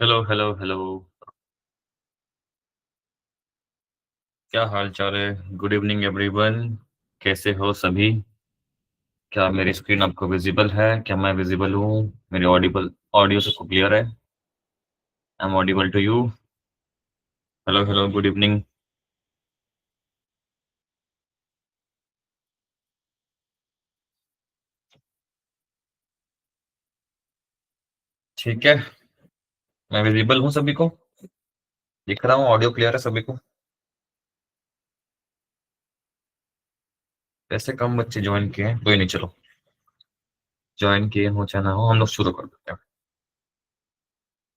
Hello hello hello. क्या हाल चाल है? Good evening everyone. कैसे हो सभी? क्या मेरी स्क्रीन आपको विजिबल है? क्या मैं विजिबल हूँ? मेरी ऑडिबल ऑडियो सबको क्लियर है? I am audible to you? Hello hello, good evening. ठीक है। मैं विजिबल हूँ सभी को? दिख रहा हूँ? ऑडियो क्लियर है सभी को? ऐसे कम बच्चे ज्वाइन किए हैं, कोई नहीं, चलो। ज्वाइन किए हो चाहे ना हो, हम लोग शुरू कर देते हैं।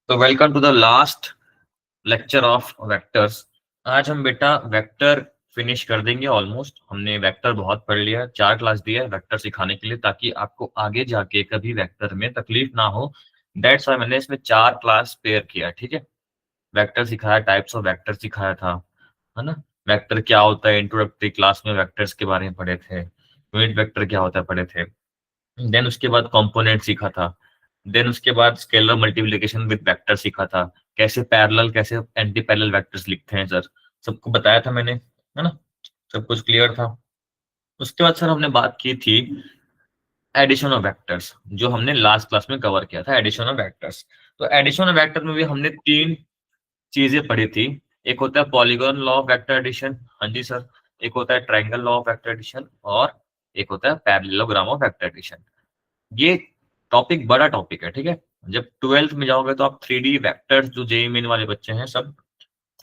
तो welcome to the last lecture of vectors. आज हम बेटा वेक्टर फिनिश कर देंगे। ऑलमोस्ट हमने वेक्टर बहुत पढ़ लिया, 4 क्लास दिया है वेक्टर सिखाने के लिए, ताकि आपको आगे जाके कभी वेक्टर में तकलीफ ना हो। दैट्स व्हाई मैंने इसमें 4 क्लास पेयर किया, ठीक है। वेक्टर सिखाया, टाइप्स ऑफ वेक्टर सिखाया था, है ना। वेक्टर क्या होता है, इंट्रोडक्टरी क्लास में वेक्टर्स के बारे में पढ़े थे। यूनिट वेक्टर क्या होता है पढ़े थे। देन उसके बाद कंपोनेंट सीखा था। देन उसके बाद स्केलर मल्टीप्लिकेशन विद वेक्टर सीखा था। कैसे पैरेलल, कैसे एंटी पैरेलल वेक्टर्स लिखते हैं सर, सबको बताया था मैंने, है ना। सब कुछ क्लियर था। उसके बाद सर हमने बात की थी एडिशन ऑफ वेक्टर्स, जो हमने लास्ट क्लास में कवर किया था, एडिशन ऑफ वेक्टर्स। तो एडिशन ऑफ वेक्टर में भी हमने 3 चीजें पढ़ी थी। एक होता है polygon law of vector addition, हाँ जी सर। एक होता है triangle law of vector addition, और एक होता है पैरेललोग्राम ऑफ वेक्टर एडिशन। ये टॉपिक बड़ा टॉपिक है, ठीक है। जब 12th में जाओगे तो आप 3D वेक्टर्स, जो जेई मेन वाले बच्चे हैं सब,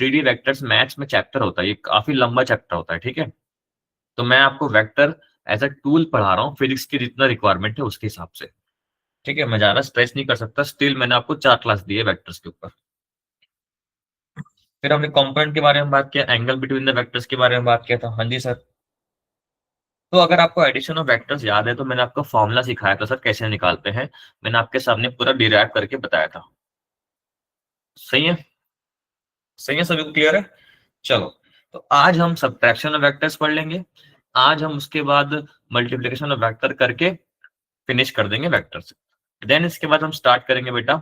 3D वेक्टर्स मैथ्स में चैप्टर होता है, ये काफी लंबा चैप्टर होता है, ठीक है। तो मैं आपको वेक्टर एज अ टूल पढ़ा रहा हूँ, फिजिक्स की जितना रिक्वायरमेंट है उसके हिसाब से, ठीक है। मैं ज्यादा स्ट्रेस नहीं कर सकता, स्टिल मैंने आपको 4 क्लास दी है वेक्टर्स के ऊपर। फिर हमने कंपोनेंट के बारे में बात किया, एंगल बिटवीन द वेक्टर्स के बारे में बात किया था, हाँ जी सर। तो अगर आपको एडिशन ऑफ वेक्टर्स याद है तो मैंने आपको फॉर्मूला सिखाया था सर, कैसे निकालते हैं। मैंने आपके सामने पूरा डिराइव करके बताया था। सही है? सही है, सभी को क्लियर है? चलो। तो आज हम सब्ट्रैक्शन ऑफ वेक्टर्स पढ़ लेंगे। आज हम उसके बाद मल्टीप्लिकेशन ऑफ वेक्टर करके फिनिश कर देंगे वेक्टर से। देन इसके बाद हम स्टार्ट करेंगे बेटा,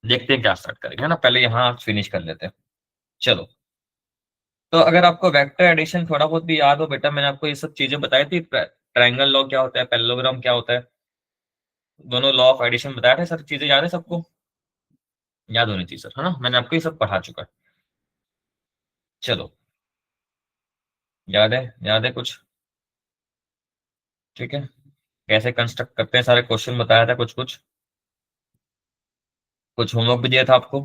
देखते हैं क्या स्टार्ट करेंगे, है ना। पहले यहाँ फिनिश कर लेते हैं। चलो। तो अगर आपको वेक्टर एडिशन थोड़ा बहुत भी याद हो बेटा, मैंने आपको ये सब चीजें बताई थी। ट्रायंगल लॉ क्या होता है, पैरेललोग्राम क्या होता है, दोनों लॉ ऑफ एडिशन बताया था। सब चीजें याद है सबको? याद होनी चाहिए सर, है ना। मैंने आपको ये सब पढ़ा चुका है। चलो। याद है? याद है कुछ? ठीक है। कैसे कंस्ट्रक्ट करते हैं सारे क्वेश्चन बताया था, कुछ कुछ। कुछ होमवर्क भी दिया था आपको।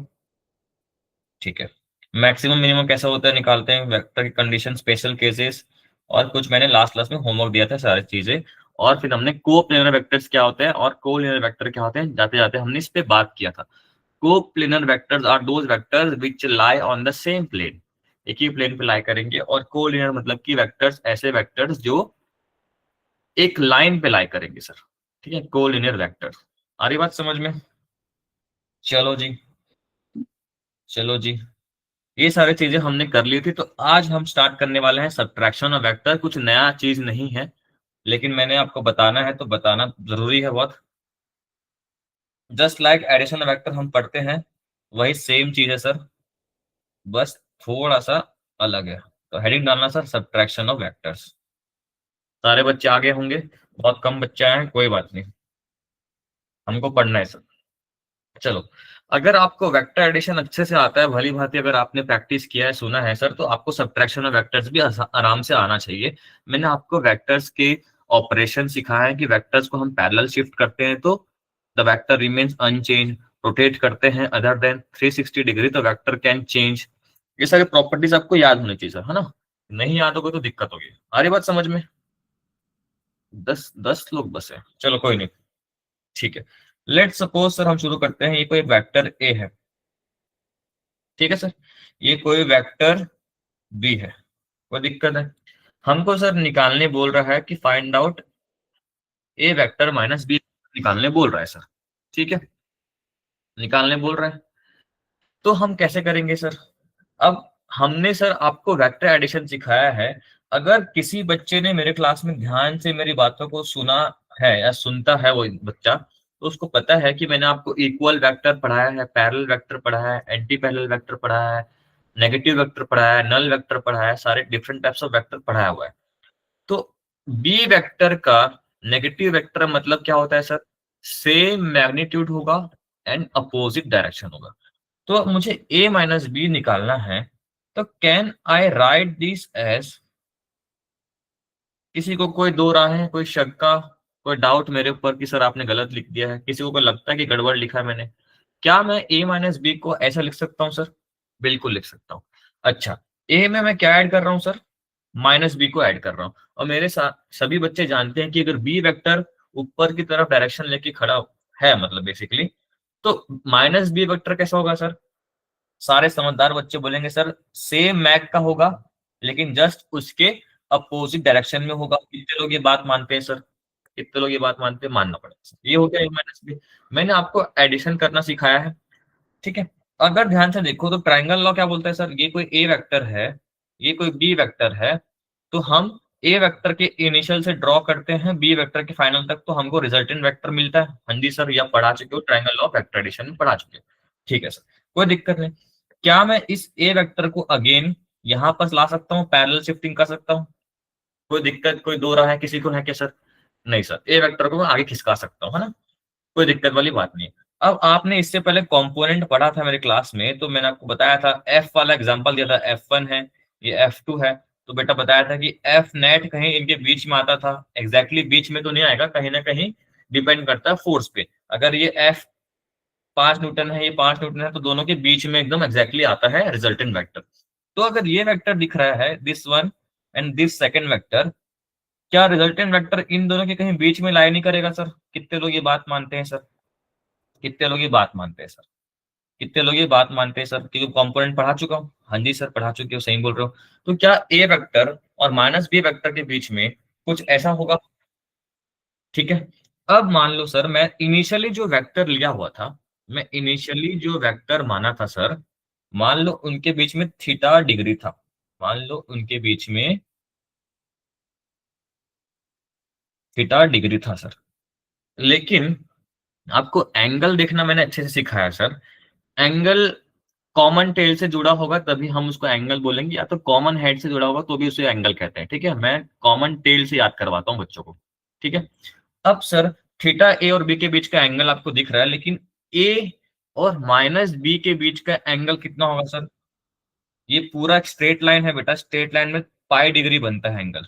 ठीक है। मैक्सिमम मिनिमम कैसा होता है निकालते हैं, वेक्टर की कंडीशन, स्पेशल केसेस, और कुछ मैंने लास्ट क्लास में होमवर्क दिया था सारी चीजें। और फिर हमने कोप्लेनर वेक्टर्स क्या होते हैं और कोलिनियर वेक्टर क्या होते हैं, जाते जाते हमने इस पे बात किया था। Coplanar vectors are those vectors which lie on the same plane, एक ही प्लेन पे लाई करेंगे। और कोलिनियर मतलब कि वेक्टर्स, ऐसे वेक्टर्स जो एक लाइन पे लाई करेंगे सर, ठीक है। Collinear vectors. आ रही बात समझ में? चलो जी। चलो जी। ये सारी चीजें हमने कर ली थी। तो आज हम स्टार्ट करने वाले हैं सब्ट्रैक्शन ऑफ वेक्टर। कुछ नया चीज नहीं है, लेकिन मैंने आपको बताना है तो बताना जरूरी है बहुत। Just like addition of vector हम पढ़ते हैं, वही सेम चीज है सर, बस थोड़ा सा अलग है। तो हेडिंग डालना सर, सब्ट्रैक्शन ऑफ वेक्टर्स। सारे बच्चे आगे होंगे, बहुत कम बच्चे आए हैं, कोई बात नहीं, हमको पढ़ना है सर। चलो। अगर आपको वेक्टर एडिशन अच्छे से आता है, भली भांति अगर आपने प्रैक्टिस किया है, सुना है सर, तो आपको सब्ट्रैक्शन ऑफ वेक्टर्स भी आराम से आना चाहिए। मैंने आपको वेक्टर्स के ऑपरेशन सिखाया है कि वेक्टर्स को हम पैरेलल शिफ्ट करते हैं तो the vector remains unchange, rotate करते हैं अदर देन 360 डिग्री तो वेक्टर कैन चेंज। ये सारी प्रॉपर्टीज आपको याद होनी चाहिए सर, है ना। नहीं याद होगा तो दिक्कत होगी। आ रही बात समझ में? 10 10 लोग बस है, चलो कोई नहीं। ठीक है। लेट सपोज सर हम शुरू करते हैं, ये कोई वेक्टर ए है, ठीक है सर। ये कोई वेक्टर बी है, कोई दिक्कत है? हमको सर निकालने बोल रहा है कि फाइंड आउट ए वेक्टर माइनस बी, निकालने बोल रहा है सर, ठीक है। निकालने बोल रहा है, तो हम कैसे करेंगे सर? अब हमने सर आपको वेक्टर एडिशन सिखाया है। अगर किसी बच्चे ने मेरे क्लास में ध्यान से मेरी बातों को सुना है या सुनता है वो बच्चा, तो उसको पता है कि मैंने आपको इक्वल वेक्टर पढ़ाया है, पैरेलल वेक्टर पढ़ाया है, एंटी पैरेलल वेक्टर पढ़ाया है, नेगेटिव वेक्टर पढ़ाया है, नल वेक्टर पढ़ाया है, सारे डिफरेंट टाइप्स ऑफ वेक्टर पढ़ाया हुआ है। तो बी वेक्टर का नेगेटिव वेक्टर मतलब क्या होता है सर? सेम मैग्नीट्यूड होगा एंड अपोजिट डायरेक्शन होगा। तो मुझे a माइनस बी निकालना है, तो can I write this as, किसी को कोई दो राय है, कोई शक का, कोई डाउट मेरे ऊपर कि सर आपने गलत लिख दिया है, किसी को कोई लगता है कि गड़बड़ लिखा है मैंने, क्या मैं a माइनस बी को ऐसा लिख सकता हूँ सर? बिल्कुल लिख सकता हूँ। अच्छा, a में मैं क्या ऐड कर रहा हूँ सर? माइनस बी को ऐड कर रहा हूँ। और मेरे साथ सभी बच्चे जानते हैं कि अगर बी वेक्टर ऊपर की तरफ डायरेक्शन लेके खड़ा है, मतलब बेसिकली, तो माइनस बी वेक्टर कैसा होगा सर? सारे समझदार बच्चे बोलेंगे सर सेम मैग का होगा, लेकिन जस्ट उसके अपोजिट डायरेक्शन में होगा। कितने लोग ये बात मानते हैं सर? कितने लोग ये बात मानते हैं? मानना पड़ेगा सर। ये हो गया ए माइनस बी। मैंने आपको एडिशन करना सिखाया है, ठीक है। अगर ध्यान से देखो तो ट्रायंगल लॉ क्या बोलता है सर? ये कोई ए वेक्टर है, ये कोई बी वेक्टर है, तो हम ए वेक्टर के इनिशियल से ड्रॉ करते हैं बी वेक्टर के फाइनल तक, तो हमको रिजल्टेंट वेक्टर मिलता है। हाँ जी सर, या पढ़ा चुके हो, ट्रायंगल लॉ वेक्टर एडिशन में पढ़ा चुके हो, ठीक है सर, कोई दिक्कत नहीं। क्या मैं इस ए वेक्टर को अगेन यहां पर ला सकता हूँ, पैरेलल शिफ्टिंग कर सकता हूँ? कोई दिक्कत, कोई दो रहा है किसी को, है क्या सर? नहीं सर, ए वेक्टर को मैं आगे खिसका सकता हूँ, है ना, कोई दिक्कत वाली बात नहीं है। अब आपने इससे पहले कंपोनेंट पढ़ा था मेरे क्लास में, तो मैंने आपको बताया था, एफ वाला एग्जांपल दिया था, F1 है, ये F2 है, तो बेटा बताया था कि एफ नेट कहीं इनके बीच में आता था, एग्जैक्टली बीच में तो नहीं आएगा, कहीं ना कहीं डिपेंड करता है फोर्स पे। अगर ये एफ 5 न्यूटन है, ये 5 न्यूटन है, तो दोनों के बीच में एकदम एग्जैक्टली आता है रिजल्टेंट वेक्टर। तो अगर ये वेक्टर दिख रहा है, this one and this second vector, क्या रिजल्टेंट वेक्टर इन दोनों के कहीं बीच में लाई नहीं करेगा सर? कितने लोग ये बात मानते हैं सर? कितने लोग ये बात मानते हैं सर? कितने लोग ये बात मानते हैं सर? क्योंकि कंपोनेंट पढ़ा चुका हूँ। हाँ जी सर, पढ़ा चुके हो, सही बोल रहे हो। तो क्या ए वेक्टर और माइनस बी वेक्टर के बीच में कुछ ऐसा होगा? ठीक है। अब मान लो सर, मैं इनिशियली जो वेक्टर लिया हुआ था, मैं इनिशियली जो वेक्टर माना था सर, मान लो उनके बीच में थीटा डिग्री था, मान लो उनके बीच में थीटा डिग्री था सर, लेकिन आपको एंगल देखना मैंने अच्छे से सिखाया सर। एंगल कॉमन टेल से जुड़ा होगा तभी हम उसको एंगल बोलेंगे, या तो कॉमन हेड से जुड़ा होगा तो भी उसे एंगल कहते हैं, ठीक है। मैं कॉमन टेल से याद करवाता हूँ बच्चों को, ठीक है। अब सर, थीटा ए और बी के बीच का एंगल आपको दिख रहा है, लेकिन ए और माइनस बी के बीच का एंगल कितना होगा सर? ये पूरा एक स्ट्रेट लाइन है बेटा, स्ट्रेट लाइन में पाई डिग्री बनता है एंगल,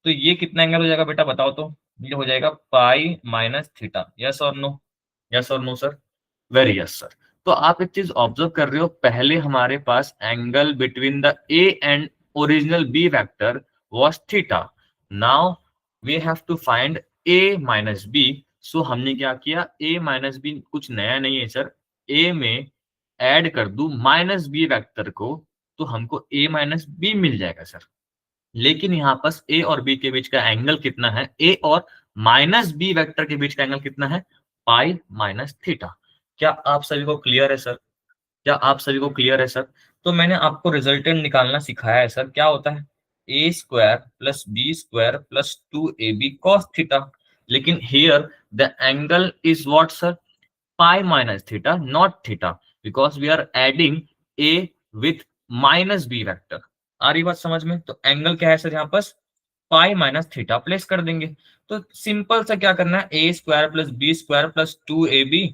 तो ये कितना एंगल हो जाएगा बेटा, बताओ तो? ये हो जाएगा पाई माइनस थीटा। यस और नो? यस और no sir? Very yes sir. तो आप एक चीज ऑब्जर्व कर रहे हो, पहले हमारे पास angle between the A and original B vector was theta. Now we have to find A minus B. So हमने क्या किया, ए माइनस बी कुछ नया नहीं है सर, ए में ऐड कर दू माइनस बी वेक्टर को, तो हमको ए माइनस बी मिल जाएगा सर। लेकिन यहाँ पास ए और बी के बीच का एंगल कितना है, ए और माइनस बी वेक्टर के बीच का एंगल कितना है, पाई माइनस थीटा। क्या आप सभी को क्लियर है सर? क्या आप सभी को क्लियर है सर? तो मैंने आपको रिजल्टेंट निकालना सिखाया है सर, क्या होता है, A square plus B square plus 2ab cos theta. लेकिन here the angle is what sir? pi minus theta, not theta, because we are adding a with minus b vector। आ रही बात समझ में? तो एंगल क्या है सर यहाँ पर? पाई माइनस थीटा प्लेस कर देंगे। तो सिंपल सा क्या करना है, A square plus B square plus 2ab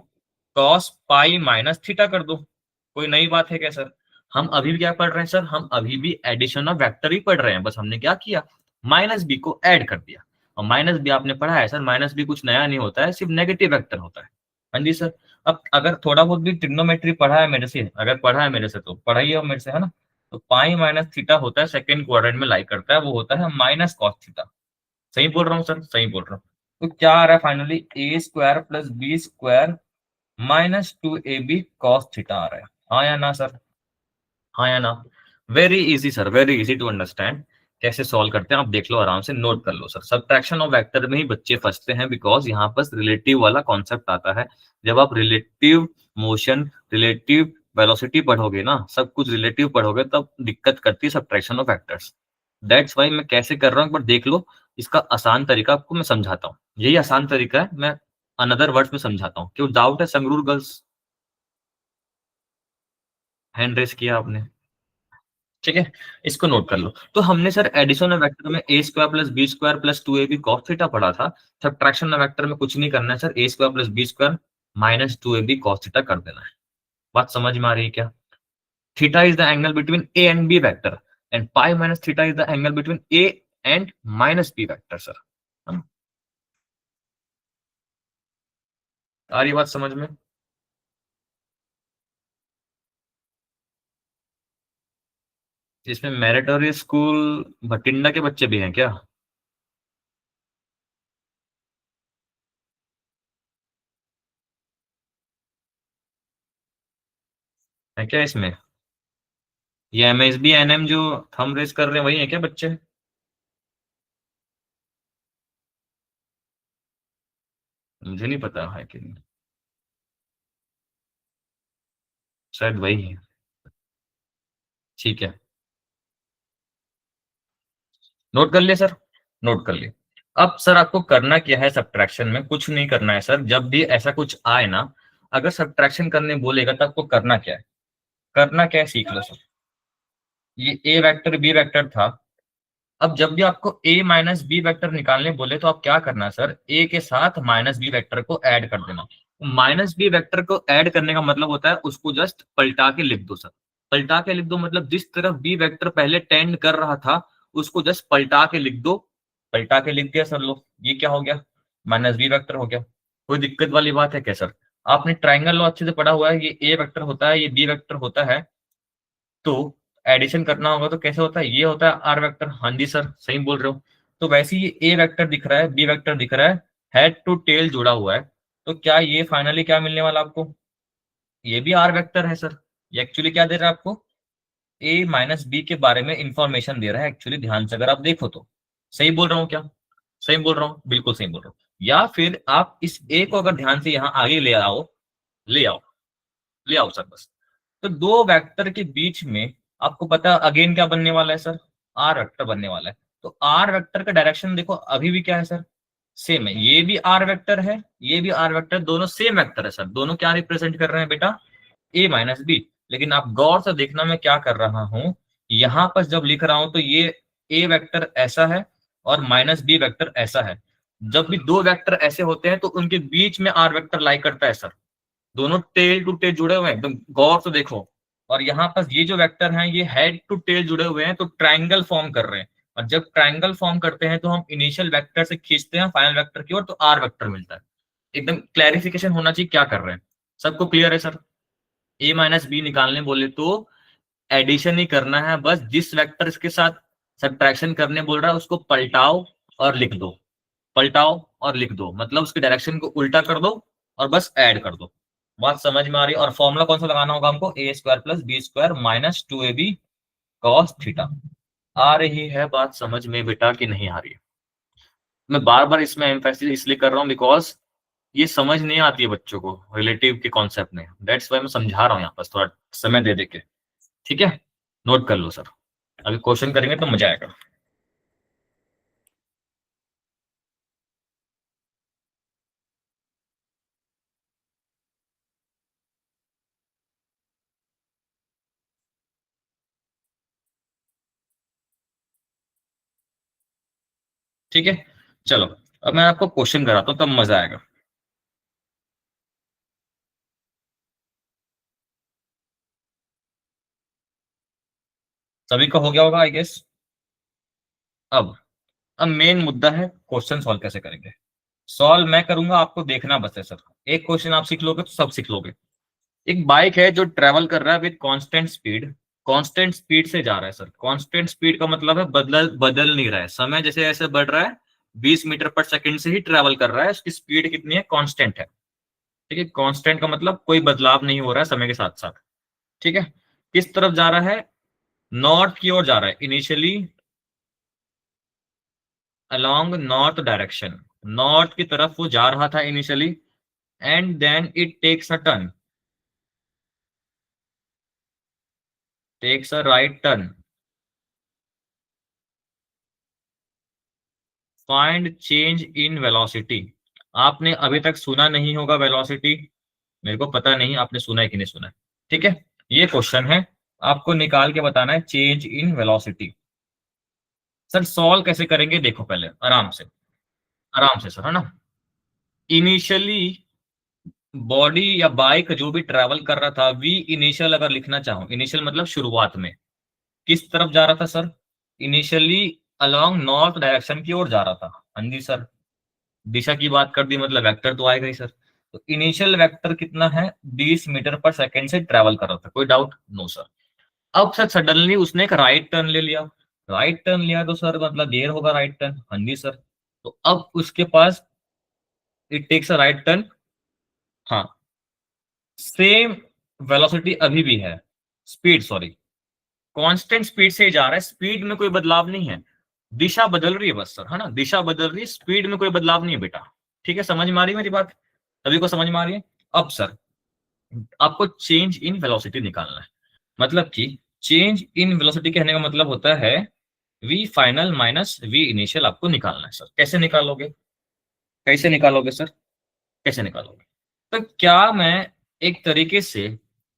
cos pi minus theta कर दो। कोई नई बात है क्या सर? हम अभी भी क्या पढ़ रहे हैं सर? हम अभी भी एडिशन ऑफ वेक्टर ही पढ़ रहे हैं, बस हमने क्या किया, माइनस बी को ऐड कर दिया। और माइनस बी आपने पढ़ा है सर, माइनस बी कुछ नया नहीं होता है, सिर्फ नेगेटिव वेक्टर होता है। हाँ जी सर। अब अगर थोड़ा बहुत भी ट्रिग्नोमेट्री पढ़ा है मेरे से, अगर पढ़ा है मेरे से तो पढ़ाइए हो मेरे से, है ना। तो पाई माइनस थीटा होता है, सेकंड क्वाड्रेंट में लाई करता है, वो होता है माइनस कॉस थीटा। सही बोल रहा हूँ सर? सही बोल रहा हूँ। तो क्या आ रहा है finally, A square plus B square minus 2ab cos theta आ रहा है, हाँ या ना सर? हाँ या ना? Very easy sir, very easy to understand. कैसे सॉल्व करते हैं आप देख लो, आराम से नोट कर लो सर। सब्ट्रैक्शन ऑफ वेक्टर में ही बच्चे फंसते हैं, बिकॉज यहाँ पर रिलेटिव वाला कॉन्सेप्ट आता है। जब आप रिलेटिव मोशन, रिलेटिव वेलोसिटी पढ़ोगे ना, सब कुछ रिलेटिव पढ़ोगे, तब दिक्कत करती है subtraction of vectors. That's why मैं कैसे कर रहा हूँ एक बार देख लो। इसका आसान तरीका आपको मैं समझाता हूँ, यही आसान तरीका है, मैं अनदर वर्ड्स में समझाता हूँ। क्यों डाउट है संगरूर गर्ल्स? हैंड रेस किया आपने, ठीक है, इसको नोट कर लो। तो हमने सर एडिशन ऑफ वेक्टर में A square plus B square plus 2ab cos theta पढ़ा था। सब्ट्रैक्शन ऑफ वेक्टर में कुछ नहीं करना है sir, A square plus B square minus 2ab cos theta कर देना है। बात समझ में आ रही है क्या? Theta is the angle between A and B vector and pi minus theta is the angle between A and minus B vector sir. आ रही बात समझ में? इसमें मैरिटोरी स्कूल भटिंडा के बच्चे भी हैं क्या? है क्या इसमें? ये एमएसबी एनएम जो थंब रेस कर रहे हैं वही है क्या बच्चे? मुझे नहीं पता है कि नहीं, शायद वही है। ठीक है, नोट कर लिए सर, नोट कर लिए। अब सर आपको करना क्या है सब्ट्रैक्शन में? कुछ नहीं करना है सर, जब भी ऐसा कुछ आए ना, अगर सब्ट्रैक्शन करने बोलेगा तो आपको करना क्या है? करना क्या है सीख लो सर। ये ए वेक्टर बी वेक्टर था। अब जब भी आपको ए माइनस बी वेक्टर निकालने बोले तो आप क्या करना है सर, ए के साथ माइनस बी वेक्टर को ऐड कर देना। माइनस बी वेक्टर को ऐड करने का मतलब होता है उसको जस्ट पलटा के लिख दो सर। पलटा के लिख दो मतलब जिस तरफ बी वेक्टर पहले टेंड कर रहा था उसको जस्ट पलटा के लिख दो। पलटा के लिख दिया सर, लो ये क्या हो गया, माइनस बी वेक्टर हो गया। कोई दिक्कत वाली बात है क्या सर? आपने ट्राइंगल लॉ अच्छे से पढ़ा हुआ है, ये ए वेक्टर होता है, ये बी वेक्टर होता है, तो एडिशन करना होगा तो कैसे होता है, ये होता है आर वेक्टर। हाँ जी सर सही बोल रहे हो। तो वैसे ही ए वेक्टर दिख रहा है, बी वेक्टर दिख रहा है, हेड टू टेल जुड़ा हुआ है, तो क्या ये फाइनली क्या मिलने वाला आपको? ये भी आर वेक्टर है सर। ये एक्चुअली क्या दे रहा है आपको? ए माइनस बी के बारे में इंफॉर्मेशन दे रहा है एक्चुअली, ध्यान से अगर आप देखो तो। सही बोल रहा हूँ क्या? सही बोल रहा हूँ, बिल्कुल सही बोल रहा हूँ। या फिर आप इस ए को अगर ध्यान से यहाँ आगे ले आओ, ले आओ, ले आओ सर बस। तो दो वेक्टर के बीच में आपको पता अगेन क्या बनने वाला है सर? आर वेक्टर बनने वाला है। तो आर वेक्टर का डायरेक्शन देखो अभी भी क्या है सर? सेम है। ये भी आर वेक्टर है, ये भी आर वेक्टर, दोनों सेम वेक्टर है सर। दोनों क्या रिप्रेजेंट कर रहे हैं बेटा? ए माइनस बी। लेकिन आप गौर से देखना मैं क्या कर रहा हूं, यहां पर जब लिख रहा हूं तो ये ए वेक्टर ऐसा है और माइनस बी वेक्टर ऐसा है। जब भी दो वेक्टर ऐसे होते हैं तो उनके बीच में आर वेक्टर लाई करता है सर। दोनों टेल टू टेल जुड़े हुए हैं, एकदम गौर से देखो। और यहाँ पर ये जो वेक्टर हैं ये हेड टू टेल जुड़े हुए हैं, तो ट्राइंगल फॉर्म कर रहे हैं। और जब ट्राइंगल फॉर्म करते हैं तो हम इनिशियल वेक्टर से खींचते हैं फाइनल वेक्टर की ओर, तो आर वेक्टर मिलता है। एकदम क्लैरिफिकेशन होना चाहिए क्या कर रहे हैं। सबको क्लियर है सर? ए माइनस बी निकालने बोले तो एडिशन ही करना है, बस जिस वेक्टर के साथ सब्ट्रैक्शन करने बोल रहा है उसको पलटाओ और लिख दो। पलटाओ और लिख दो मतलब उसके डायरेक्शन को उल्टा कर दो और बस ऐड कर दो। बात समझ में आ रही है? और फॉर्मूला कौन सा लगाना होगा हमको? A square plus B square minus 2ab cos theta. आ रही है बात समझ में बेटा कि नहीं आ रही है? मैं बार बार इसमें एम्फेसिस इसलिए कर रहा हूँ बिकॉज ये समझ नहीं आती है बच्चों को रिलेटिव के कॉन्सेप्ट में, दैट्स वाई मैं समझा रहा हूँ यहाँ पर थोड़ा समय दे दे के। ठीक है, नोट कर लो सर, अभी क्वेश्चन करेंगे तो मजा आएगा। ठीक है, चलो अब मैं आपको क्वेश्चन कराता हूँ तब मजा आएगा। सभी का हो गया होगा आई गेस। अब मेन मुद्दा है क्वेश्चन सॉल्व कैसे करेंगे। सॉल्व मैं करूंगा, आपको देखना बस है सर। एक क्वेश्चन आप सीख लोगे तो सब सीख लोगे। एक बाइक है जो ट्रेवल कर रहा है with constant speed, constant speed से जा रहा है सर। कांस्टेंट स्पीड का मतलब है बदल बदल नहीं रहा है, समय जैसे ऐसे बढ़ रहा है, 20 मीटर पर सेकंड से ही ट्रेवल कर रहा है, उसकी स्पीड कितनी है? कांस्टेंट है। ठीक है, कांस्टेंट का मतलब कोई बदलाव नहीं हो रहा है समय के साथ साथ। ठीक है, किस तरफ जा रहा है? नॉर्थ की ओर जा रहा है initially, along north direction. North की तरफ वो जा रहा था initially, and then it takes a turn, takes a right turn. Find change in velocity. आपने अभी तक सुना नहीं होगा वेलोसिटी, मेरे को पता नहीं आपने सुना है कि नहीं सुना है। ठीक है, ये क्वेश्चन है, आपको निकाल के बताना है change in velocity. Sir solve कैसे करेंगे, देखो पहले आराम से, आराम से सर, है ना। इनिशियली बॉडी या बाइक जो भी ट्रेवल कर रहा था, वी इनिशियल अगर लिखना चाहो, इनिशियल मतलब शुरुआत में, किस तरफ जा रहा था sir? Initially along north direction की ओर जा रहा था। हाँ जी सर, दिशा की बात कर दी मतलब वेक्टर तो आएगा ही सर। तो इनिशियल वेक्टर कितना है, 20 मीटर पर सेकेंड से ट्रेवल कर रहा था, कोई डाउट? No sir. अब सर सडनली उसने एक राइट टर्न ले लिया, राइट टर्न लिया तो सर मतलब देर होगा राइट टर्न। हाँ जी सर। तो अब उसके पास, it takes a right turn, हाँ, सेम वेलोसिटी अभी भी है, स्पीड सॉरी, कांस्टेंट स्पीड से ही जा रहा है, स्पीड में कोई बदलाव नहीं है, दिशा बदल रही है बस सर, है ना, दिशा बदल रही है, स्पीड में कोई बदलाव नहीं है बेटा। ठीक है, समझ में आ रही है मेरी बात? सभी को समझ में आ रही है? अब सर आपको चेंज इन वेलोसिटी निकालना है, मतलब कि चेंज इन वेलोसिटी कहने का मतलब होता है V final minus V initial आपको निकालना है सर। कैसे निकालोगे, कैसे निकालोगे सर, कैसे निकालोगे? तो क्या मैं एक तरीके से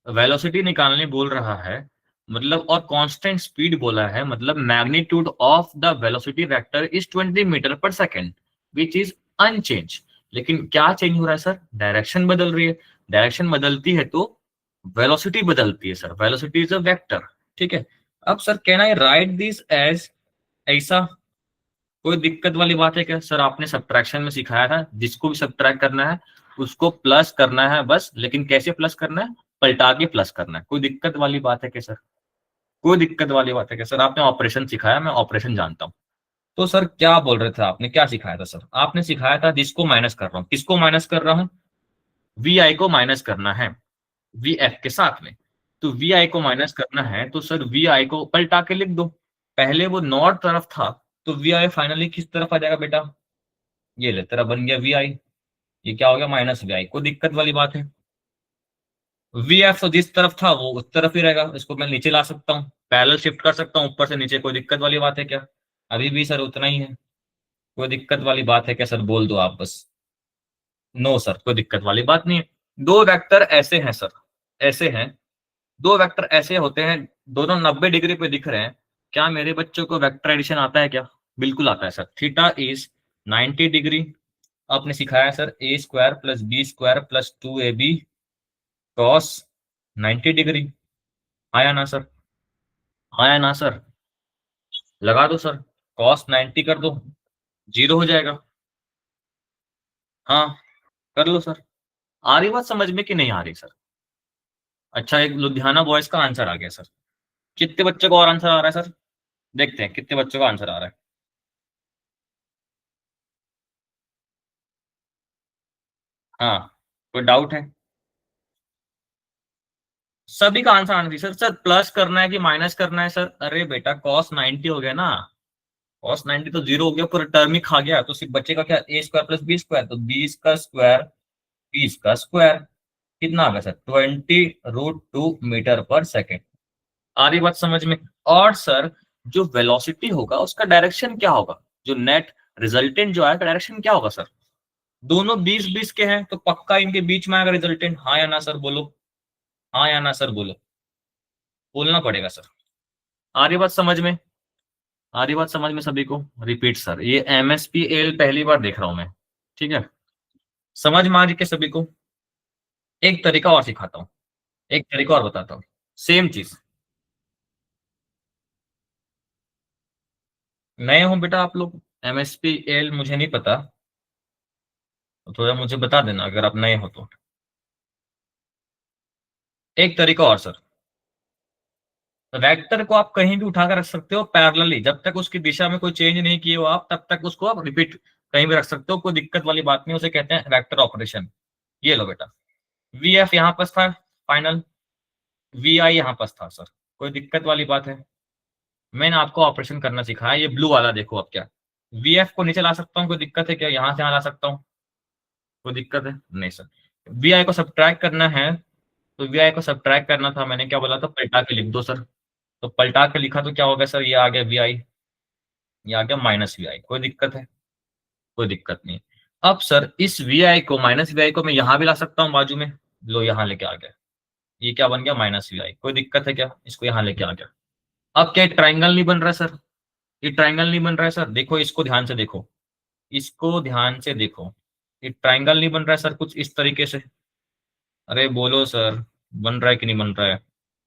वेलोसिटी निकालने बोल रहा है, मतलब और कांस्टेंट स्पीड बोला है, मतलब magnitude of the velocity vector is 20 metre per second which is unchange. लेकिन क्या चेंज हो रहा है सर? डायरेक्शन बदल रही है, डायरेक्शन बदलती है तो वेलोसिटी बदलती है sir, velocity is a vector. ठीक है, अब sir can I write this as ऐसा, कोई दिक्कत वाली बात है क्या सर? आपने सब्ट्रैक्शन में सिखाया था, जिसको भी सब्ट्रैक्ट करना है उसको प्लस करना है बस, लेकिन कैसे प्लस करना है? पलटा के प्लस करना है। कोई दिक्कत वाली बात है क्या सर? कोई दिक्कत वाली बात है क्या सर? आपने ऑपरेशन सिखाया, मैं ऑपरेशन जानता हूँ। तो सर क्या बोल रहे थे, आपने क्या सिखाया था सर? आपने सिखाया था जिसको माइनस कर रहा हूँ, किसको माइनस कर रहा हूँ? वी आई को माइनस करना है, वी एफ के साथ में। तो वी आई को माइनस करना है तो सर वी आई को पलटा के लिख दो, पहले वो नॉर्थ तरफ था, तो वी आई फाइनली किस तरफ आ जाएगा बेटा? ये ले तेरा बन गया वी आई, ये क्या हो गया? माइनस वी आई। कोई दिक्कत वाली बात है? वी एफ तो जिस तरफ था वो उस तरफ ही रहेगा, इसको मैं नीचे ला सकता हूँ, पैरेलल शिफ्ट कर सकता हूँ ऊपर से नीचे। कोई दिक्कत वाली बात है क्या? अभी भी सर उतना ही है। कोई दिक्कत वाली बात है क्या सर? बोल दो आप बस। नो सर, कोई दिक्कत वाली बात नहीं है। दो वेक्टर ऐसे हैं सर, ऐसे हैं, दो वेक्टर ऐसे होते हैं, दोनों 90 डिग्री पे दिख रहे हैं। क्या मेरे बच्चों को वेक्टर एडिशन आता है क्या? बिल्कुल आता है सर। थीटा इज 90 डिग्री, आपने सिखाया sir, A square plus B square plus 2ab cos 90 degree. आया ना सर? आया ना सर? लगा दो सर, कॉस 90 कर दो, जीरो हो जाएगा। हाँ, कर लो सर। आ रही बात समझ में कि नहीं आ रही सर? अच्छा, एक लुधियाना बॉयज का आंसर आ गया सर। कितने बच्चों को और आंसर आ रहा है सर? देखते हैं कितने बच्चों का आंसर आ रहा है। हाँ, कोई डाउट है? सभी का आंसर आना चाहिए सर। सर प्लस करना है कि माइनस करना है सर? अरे बेटा कॉस 90 हो गया ना, कॉस 90 तो जीरो हो गया, पूरा टर्म ही खा गया, तो सिर्फ बचेगा क्या? ए स्क्वायर प्लस बी स्क्वायर, तो बी का स्क्वायर, बी का स्क्वायर, कितना आ गया सर? 20√2 metre per second. आ रही बात समझ में? और सर जो वेलोसिटी होगा उसका डायरेक्शन क्या होगा, जो नेट रिजल्टेंट जो आएगा डायरेक्शन क्या होगा सर? दोनों 20-20 के हैं तो पक्का इनके बीच में आएगा रिजल्टेंट। हाँ या ना सर बोलो, हाँ या ना सर बोलो, बोलना पड़ेगा सर। आ रही बात समझ में? आ रही बात समझ में सभी को? रिपीट सर, ये MSPL पहली बार देख रहा हूं मैं। ठीक है, समझ में आ रही के सभी को? एक तरीका और सिखाता हूँ, एक तरीका और बताता हूँ, सेम चीज। नए हो बेटा आप लोग? MSPL मुझे नहीं पता, तो थोड़ा मुझे बता देना अगर आप नए हो तो। एक तरीका और सर, वेक्टर को आप कहीं भी उठाकर रख सकते हो पैरेलली, जब तक उसकी दिशा में कोई चेंज नहीं किए हो आप, तब तक उसको आप रिपीट कहीं भी रख सकते हो, कोई दिक्कत वाली बात नहीं, उसे कहते हैं वेक्टर ऑपरेशन। ये लो बेटा, वी एफ यहाँ पास था फाइनल, वी आई यहाँ पास था सर, कोई दिक्कत वाली बात है? मैंने आपको ऑपरेशन करना सिखाया, ये ब्लू वाला देखो अब क्या, वी एफ को नीचे ला सकता हूँ, कोई दिक्कत है क्या? यहाँ से यहाँ ला सकता हूँ, कोई दिक्कत है? नहीं सर। वी आई को सब्ट्रैक्ट करना है, तो वी आई को सब्ट्रैक्ट करना था, मैंने क्या बोला था? पलटा के लिख दो सर। तो पलटा के लिखा तो क्या हो गया सर? ये आ गया वी आई, ये आ गया माइनस वी आई। कोई दिक्कत है? कोई दिक्कत नहीं। अब सर इस वी आई को, माइनस वी आई को मैं यहां भी ला सकता हूँ बाजू में, लो यहां लेके आ गया, ये क्या बन गया माइनस वी आई, कोई दिक्कत है क्या, इसको यहां लेके आ गया। अब क्या ट्राइंगल नहीं बन रहा है सर, ये ट्राइंगल नहीं बन रहा है सर, देखो इसको ध्यान से देखो, इसको ध्यान से देखो, ये ट्राइंगल नहीं बन रहा है सर कुछ इस तरीके से। अरे बोलो सर, बन रहा है कि नहीं बन रहा है?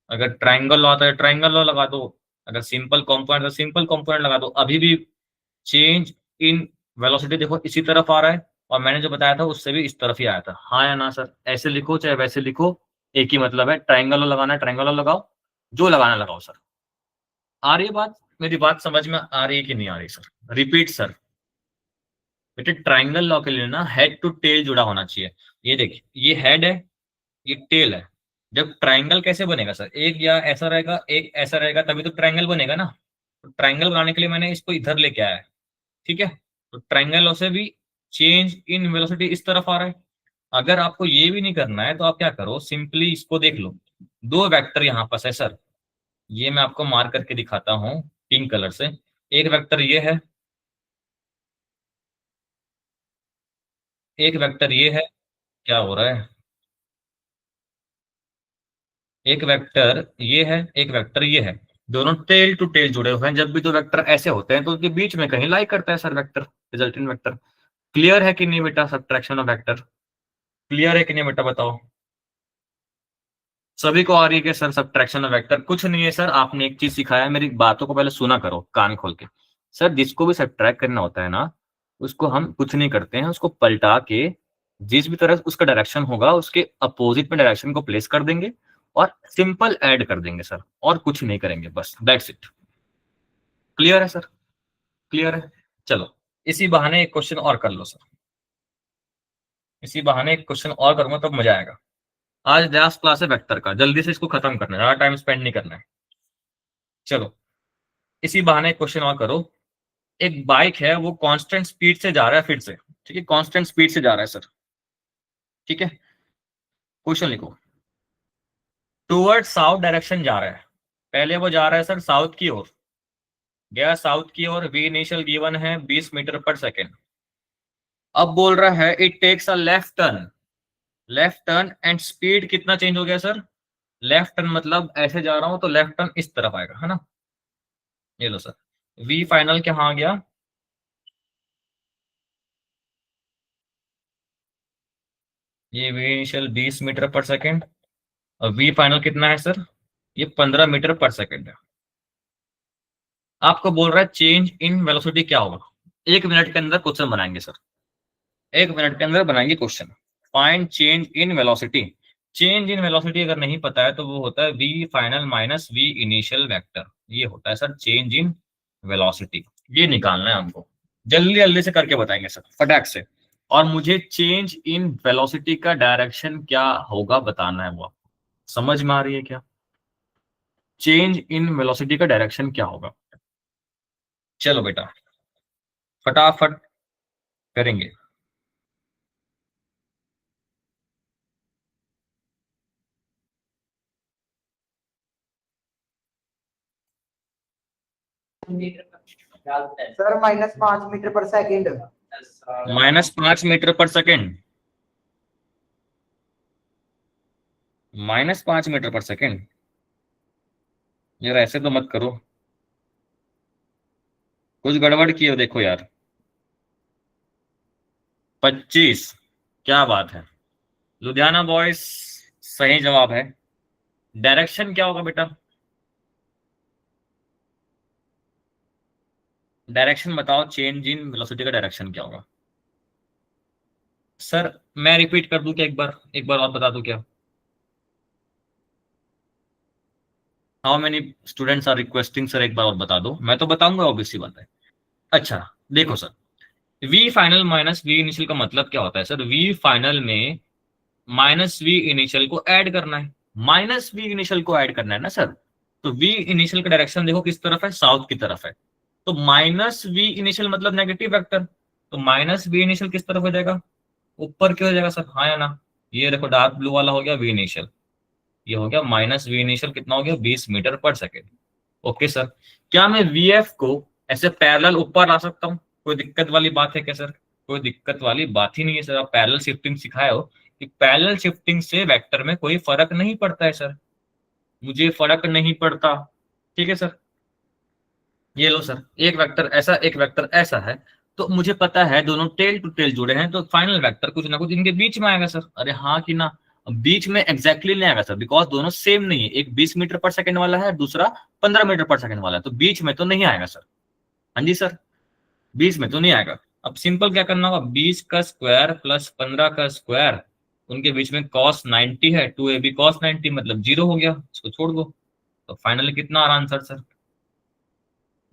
अगर ट्राइंगल लॉ आता है ट्राइंगल लॉ लगा दो, अगर सिंपल कंपोनेंट तो सिंपल कंपोनेंट लगा दो, अभी भी चेंज इन वेलोसिटी देखो इसी तरफ आ रहा है, और मैंने जो बताया था उससे भी इस तरफ ही आया था, हाँ या ना सर? ऐसे लिखो चाहे वैसे लिखो, एक ही मतलब है, ट्राइंगल लॉ लगाना है ट्राइंगल लॉ लगाओ, जो लगाना लगाओ सर। आ रही है बात, मेरी बात समझ में आ रही है कि नहीं आ रही सर? रिपीट सर, बेटे ट्राइंगल लॉ के लिए ना हेड टू टेल जुड़ा होना चाहिए। ये देखिए, ये हेड है, ये टेल है। जब ट्राइंगल कैसे बनेगा सर, एक या ऐसा रहेगा एक ऐसा रहेगा, तभी तो ट्राइंगल बनेगा ना। तो ट्राइंगल बनाने के लिए मैंने इसको इधर लेके आया है, ठीक है? तो ट्राइंगल लॉ से भी चेंज इन वेलोसिटी इस तरफ आ रहा है। अगर आपको ये भी नहीं करना है तो आप क्या करो, सिंपली इसको देख लो, दो वेक्टर यहाँ पास है सर, ये मैं आपको मार्क करके दिखाता हूँ पिंक कलर से। एक वेक्टर ये है, एक वेक्टर ये है, क्या हो रहा है, एक वेक्टर ये है, एक वेक्टर ये है, दोनों टेल टू टेल जुड़े हुए हैं। जब भी दो वेक्टर ऐसे होते हैं तो उनके बीच में कहीं लाई करता है sir vector, resultant vector. Clear है कि नहीं बेटा सब्ट्रैक्शन ऑफ वेक्टर? क्लियर है कि नहीं बेटा बताओ? सभी को आ रही है कि सर सब्ट्रैक्शन ऑफ वेक्टर कुछ नहीं है सर, आपने एक चीज सिखाया है, मेरी बातों को पहले सुना करो कान खोल के। सर जिसको भी सब्ट्रैक्ट करना होता है ना, उसको हम कुछ नहीं करते हैं, उसको पलटा के जिस भी तरह उसका डायरेक्शन होगा उसके अपोजिट में डायरेक्शन को प्लेस कर देंगे और सिंपल ऐड कर देंगे सर, और कुछ नहीं करेंगे, बस दैट्स इट। क्लियर है सर? क्लियर है? चलो, इसी बहाने एक क्वेश्चन और कर लो सर, इसी बहाने एक क्वेश्चन और करूंगा तब मजा आएगा। आज लास्ट क्लास है वेक्टर का, जल्दी से इसको खत्म करना है, ज्यादा टाइम स्पेंड नहीं करना है। चलो, इसी बहाने एक क्वेश्चन और करो। एक बाइक है, वो कांस्टेंट स्पीड से जा रहा है, फिर से ठीक है, कांस्टेंट स्पीड से जा रहा है सर, ठीक है? क्वेश्चन लिखो, टूवर्ड साउथ डायरेक्शन जा रहा है, पहले वो जा रहा है सर साउथ की ओर, गया साउथ की ओर, वी इनिशियल गिवन है 20 मीटर पर सेकेंड। अब बोल रहा है it takes a left turn, left turn and speed कितना चेंज हो गया सर? लेफ्ट टर्न मतलब ऐसे जा रहा हूं तो लेफ्ट टर्न इस तरफ आएगा, है ना? ये लो सर, वी फाइनल क्या आ गया, ये v initial 20 metre per second, और वी फाइनल कितना है सर? ये 15 मीटर पर सेकेंड है। आपको बोल रहा है चेंज इन वेलोसिटी क्या होगा। 1 मिनट के अंदर क्वेश्चन बनाएंगे सर, 1 मिनट के अंदर बनाएंगे question. Find change in velocity. Change in velocity अगर नहीं पता है तो वो होता है V final minus V initial vector, ये होता है सर चेंज इन वेलोसिटी। ये निकालना है हमको, जल्दी जल्दी से करके बताएंगे सर फटाक से। और मुझे चेंज इन वेलोसिटी का डायरेक्शन क्या होगा बताना है, वो समझ में आ रही है क्या? चेंज इन वेलोसिटी का डायरेक्शन क्या होगा? चलो बेटा, फटाफट करेंगे। Sir -5 metre per second. -5 metre per second, -5 metre per second, यार ऐसे तो मत करो, कुछ गड़बड़ की हो देखो यार। 25, क्या बात है, लुधियाना बॉयज, सही जवाब है। डायरेक्शन क्या होगा बेटा? डायरेक्शन बताओ, चेंज इन वेलोसिटी का डायरेक्शन क्या होगा? सर मैं रिपीट कर दूं क्या, एक बार और बता दूं क्या? How many students are requesting sir, एक बार और बता दो, मैं तो बताऊंगा ऑब्वियसली बात है। अच्छा, देखो sir, V final minus V initial का मतलब क्या होता है सर? वी फाइनल में माइनस वी इनिशियल को ऐड करना है, माइनस वी इनिशियल को ऐड करना है ना सर। तो वी इनिशियल का डायरेक्शन देखो किस तरफ है, साउथ की तरफ है, तो माइनस वी इनिशियल मतलब नेगेटिव वेक्टर, तो माइनस वी इनिशियल किस तरफ हो जाएगा? ऊपर क्यों हो जाएगा सर, हाँ या ना? ये देखो डार्क ब्लू वाला हो गया वी इनिशियल, ये हो गया माइनस वी इनिशियल, कितना हो गया 20 metre per second. Okay sir, क्या मैं वी एफ को ऐसे पैरेलल ऊपर ला सकता हूँ? कोई दिक्कत वाली बात है क्या सर? कोई दिक्कत वाली बात ही नहीं है सर। आप पैरेलल शिफ्टिंग सिखाए हो कि पैरेलल शिफ्टिंग से वेक्टर में कोई फर्क नहीं पड़ता है सर, मुझे फर्क नहीं पड़ता। ठीक है सर, ये लो सर, एक वेक्टर ऐसा एक वेक्टर ऐसा है, तो मुझे पता है दोनों टेल टू टेल जुड़े हैं, तो फाइनल वेक्टर कुछ ना कुछ इनके बीच में आएगा सर। अरे हाँ कि ना? अब बीच में एग्जैक्टली नहीं आएगा सर, बिकॉज दोनों सेम नहीं है, एक 20 मीटर पर सेकंड वाला है, दूसरा 15 मीटर पर सेकंड वाला है, तो बीच में तो नहीं आएगा सर। हाँ जी सर, बीच में तो नहीं आएगा। अब सिंपल क्या करना होगा, 20 का स्क्वायर प्लस 15 का स्क्वायर, उनके बीच में cos 90 है, 2ab cos 90 मतलब 0 हो गया, इसको छोड़ दो। तो फाइनली कितना आ रहा आंसर सर?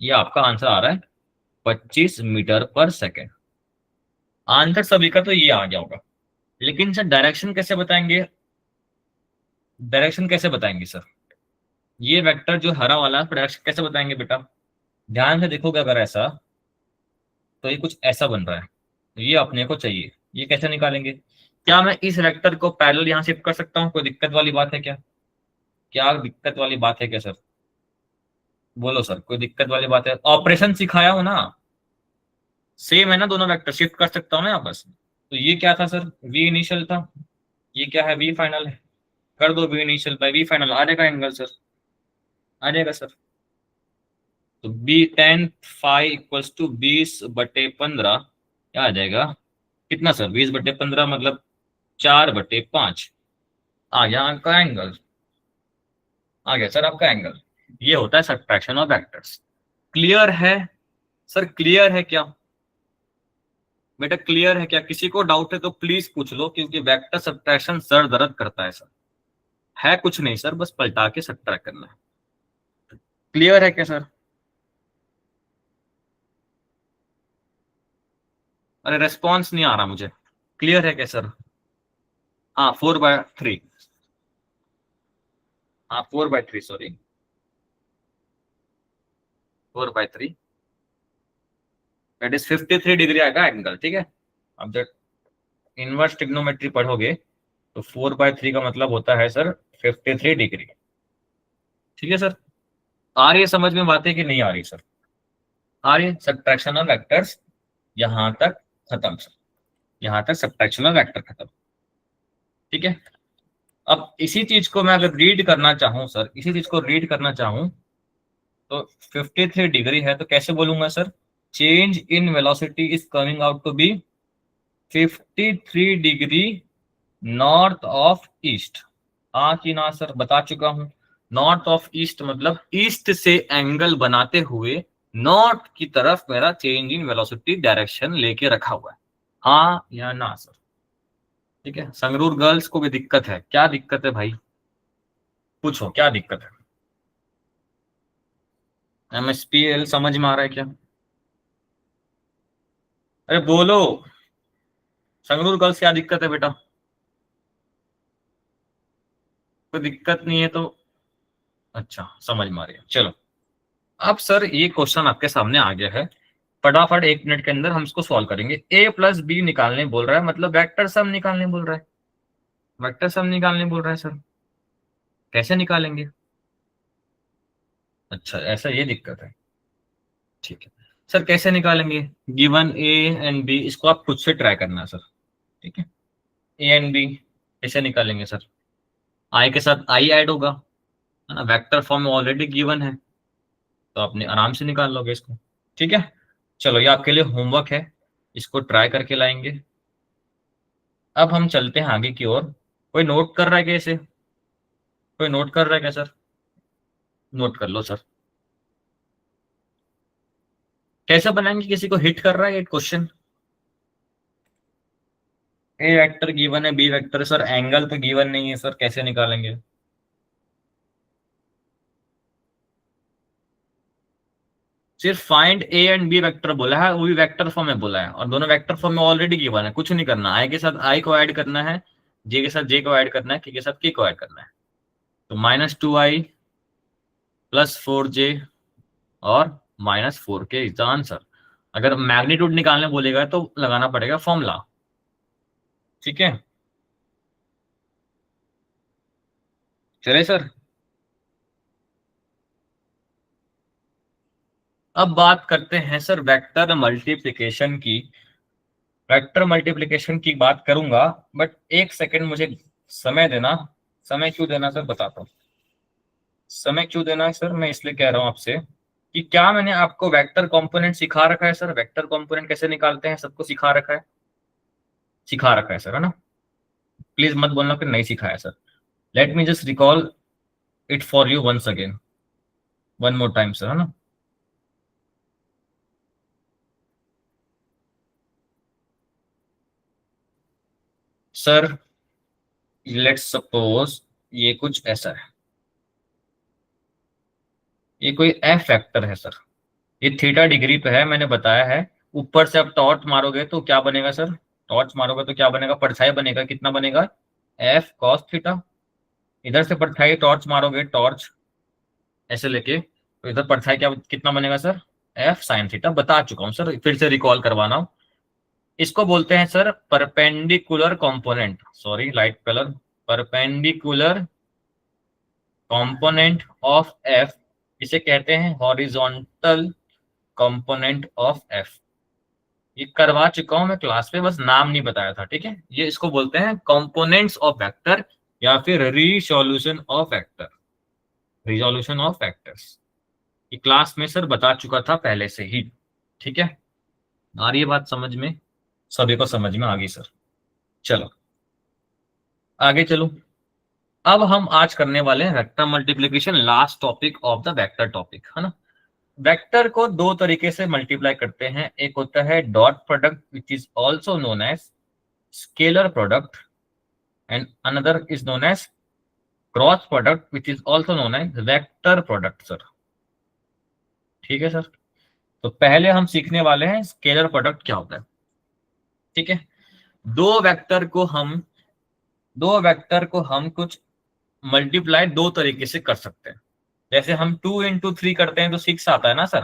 ये आपका आंसर आ रहा है 25 मीटर पर सेकेंड। आंसर सभी का तो ये आ गया होगा, लेकिन सर डायरेक्शन कैसे बताएंगे? डायरेक्शन कैसे बताएंगे सर? ये वेक्टर जो हरा वाला है, डायरेक्शन कैसे बताएंगे बेटा? ध्यान से देखोगे अगर ऐसा, तो ये कुछ ऐसा बन रहा है, ये अपने को चाहिए, ये कैसे निकालेंगे? क्या मैं इस वेक्टर को पैरेलल यहाँ शिफ्ट कर सकता हूँ? कोई दिक्कत वाली बात है क्या? क्या दिक्कत वाली बात है क्या सर? बोलो सर, कोई दिक्कत वाली बात है? ऑपरेशन सिखाया हो ना, सेम है ना, दोनों वेक्टर शिफ्ट कर सकता हूँ ना आपस में। तो ये क्या था सर? वी इनिशियल था, ये क्या है? वी फाइनल है। कर दो V initial by V final, आ जाएगा एंगल सर, आ जाएगा सर। तो B ten five equals to 20/15, क्या आ जाएगा? कितना सर? 20/15 मतलब 4/5, आ गया आपका एंगल, आ गया सर आपका एंगल। ये होता है सब्ट्रैक्शन ऑफ वेक्टर्स। क्लियर है सर? क्लियर है क्या बेटा? क्लियर है क्या? किसी को डाउट है तो प्लीज पूछ लो, क्योंकि वेक्टर सब्ट्रैक्शन सर दर्द करता है सर। है कुछ नहीं सर, बस पलटा के सब्ट्रैक्ट करना है। क्लियर है क्या सर? अरे रेस्पॉन्स नहीं आ रहा मुझे। क्लियर है क्या सर? हाँ 4/3, हाँ 4/3 सॉरी, 4/3, दैट इज 53 डिग्री आएगा एंगल। ठीक है, अब जब इनवर्स ट्रिग्नोमेट्री पढ़ोगे तो 4/3 का मतलब होता है सर 53 डिग्री। ठीक है सर, आ रही है समझ में बातें कि नहीं आ रही सर? आ रही है? सब्ट्रैक्शन ऑफ वेक्टर्स यहां तक खत्म सर, यहां तक सब्ट्रैक्शन ऑफ वेक्टर खत्म। ठीक है, अब इसी चीज को मैं अगर रीड करना चाहूं सर, इसी चीज को रीड करना चाहूं, तो 53 डिग्री है तो कैसे बोलूंगा sir? Change in velocity is coming out to be 53 degree north of east. हाँ कि ना सर? बता चुका हूं, नॉर्थ ऑफ ईस्ट मतलब ईस्ट से एंगल बनाते हुए नॉर्थ की तरफ मेरा चेंज इन वेलोसिटी डायरेक्शन लेके रखा हुआ है। हाँ या ना सर? ठीक है, संगरूर गर्ल्स को भी दिक्कत है? क्या दिक्कत है भाई? पूछो क्या दिक्कत है? MSPL समझ में आ रहा है क्या? अरे बोलो, संगरूर गर्ल्स क्या दिक्कत है बेटा? कोई दिक्कत नहीं है तो अच्छा, समझ में आ रही है, चलो। अब सर ये क्वेश्चन आपके सामने आ गया है, फटाफट 1 मिनट के अंदर हम इसको सॉल्व करेंगे। A+B निकालने बोल रहा है, मतलब वेक्टर सम निकालने बोल रहा है, वेक्टर सम निकालने बोल रहा है सर। कैसे निकालेंगे? अच्छा ऐसा, ये दिक्कत है। ठीक है सर, कैसे निकालेंगे? गिवन A एंड B, इसको आप खुद से ट्राई करना सर। ठीक है, A एंड B कैसे निकालेंगे सर? आई के साथ आई ऐड होगा, है ना, वेक्टर फॉर्म में ऑलरेडी गिवन है, तो आपने आराम से निकाल लोगे इसको। ठीक है, चलो ये आपके लिए होमवर्क है, इसको ट्राई करके लाएंगे। अब हम चलते हैं आगे की ओर। कोई नोट कर रहा है कैसे? कोई नोट कर रहा है क्या सर? नोट कर लो सर। कैसे बनाएंगे? किसी को हिट कर रहा है ये क्वेश्चन? ए वेक्टर गिवन है, बी वेक्टर, सर एंगल तो गिवन नहीं है सर, कैसे निकालेंगे? सिर्फ find A and B vector बोला है, वो भी वेक्टर फॉर्म में बोला है, और दोनों वेक्टर फॉर्म में ऑलरेडी गिवन है, कुछ नहीं करना। आई के साथ आई को ऐड करना है, जे के साथ जे को ऐड करना है, के साथ के को ऐड करना है। तो -2i + 4j और -4k इज द आंसर। अगर मैग्नीट्यूड निकालने बोलेगा तो लगाना पड़ेगा फॉर्मूला। ठीक है, चले सर। अब बात करते हैं सर वेक्टर मल्टीप्लिकेशन की। वेक्टर मल्टीप्लिकेशन की बात करूंगा, बट एक सेकंड मुझे समय देना। समय क्यों देना सर, बताता हूँ। समय क्यों देना है सर, मैं इसलिए कह रहा हूँ आपसे कि क्या मैंने आपको वेक्टर कंपोनेंट सिखा रखा है सर, वेक्टर कंपोनेंट कैसे निकालते हैं सबको सिखा रखा है, सिखा रखा है सर, है ना। प्लीज मत बोलना कि नहीं सिखाया sir. Let me just recall it for you once again, one more time sir, है ना। सर लेट्स सपोज ये कुछ ऐसा है, ये कोई एफ फैक्टर है सर, ये थीटा डिग्री पे है, मैंने बताया है। ऊपर से आप टॉर्च मारोगे तो क्या बनेगा सर, टॉर्च मारोगे तो क्या बनेगा, परछाई बनेगा, कितना बनेगा, एफ कॉस थीटा। इधर से परछाई टॉर्च मारोगे, टॉर्च ऐसे लेके, तो इधर परछाई क्या कितना बनेगा सर, एफ साइन थीटा। बता चुका हूँ सर, फिर से रिकॉल करवाना हूं। इसको बोलते हैं sir perpendicular component, sorry light colour, perpendicular component of F. इसे कहते हैं हॉरिजॉन्टल कंपोनेंट ऑफ एफ। ये करवा चुका हूं मैं क्लास में, बस नाम नहीं बताया था, ठीक है। ये इसको बोलते हैं कंपोनेंट्स ऑफ वेक्टर या फिर resolution of vector, resolution of vectors. ये क्लास में सर बता चुका था पहले से ही, ठीक है। आ रही है बात समझ में, सभी को समझ में आ गई सर। चलो आगे चलो। अब हम आज करने वाले हैं vector multiplication, last topic of the vector topic, है ना। वेक्टर को दो तरीके से मल्टीप्लाई करते हैं, एक होता है dot product which is also known as scalar product, and another is known as cross product which is also known as vector product sir, ठीक है सर। तो पहले हम सीखने वाले हैं स्केलर प्रोडक्ट क्या होता है, ठीक है। दो वेक्टर को हम दो वेक्टर को हम कुछ मल्टीप्लाई दो तरीके से कर सकते हैं। जैसे हम 2 into 3 करते हैं तो 6 आता है ना सर,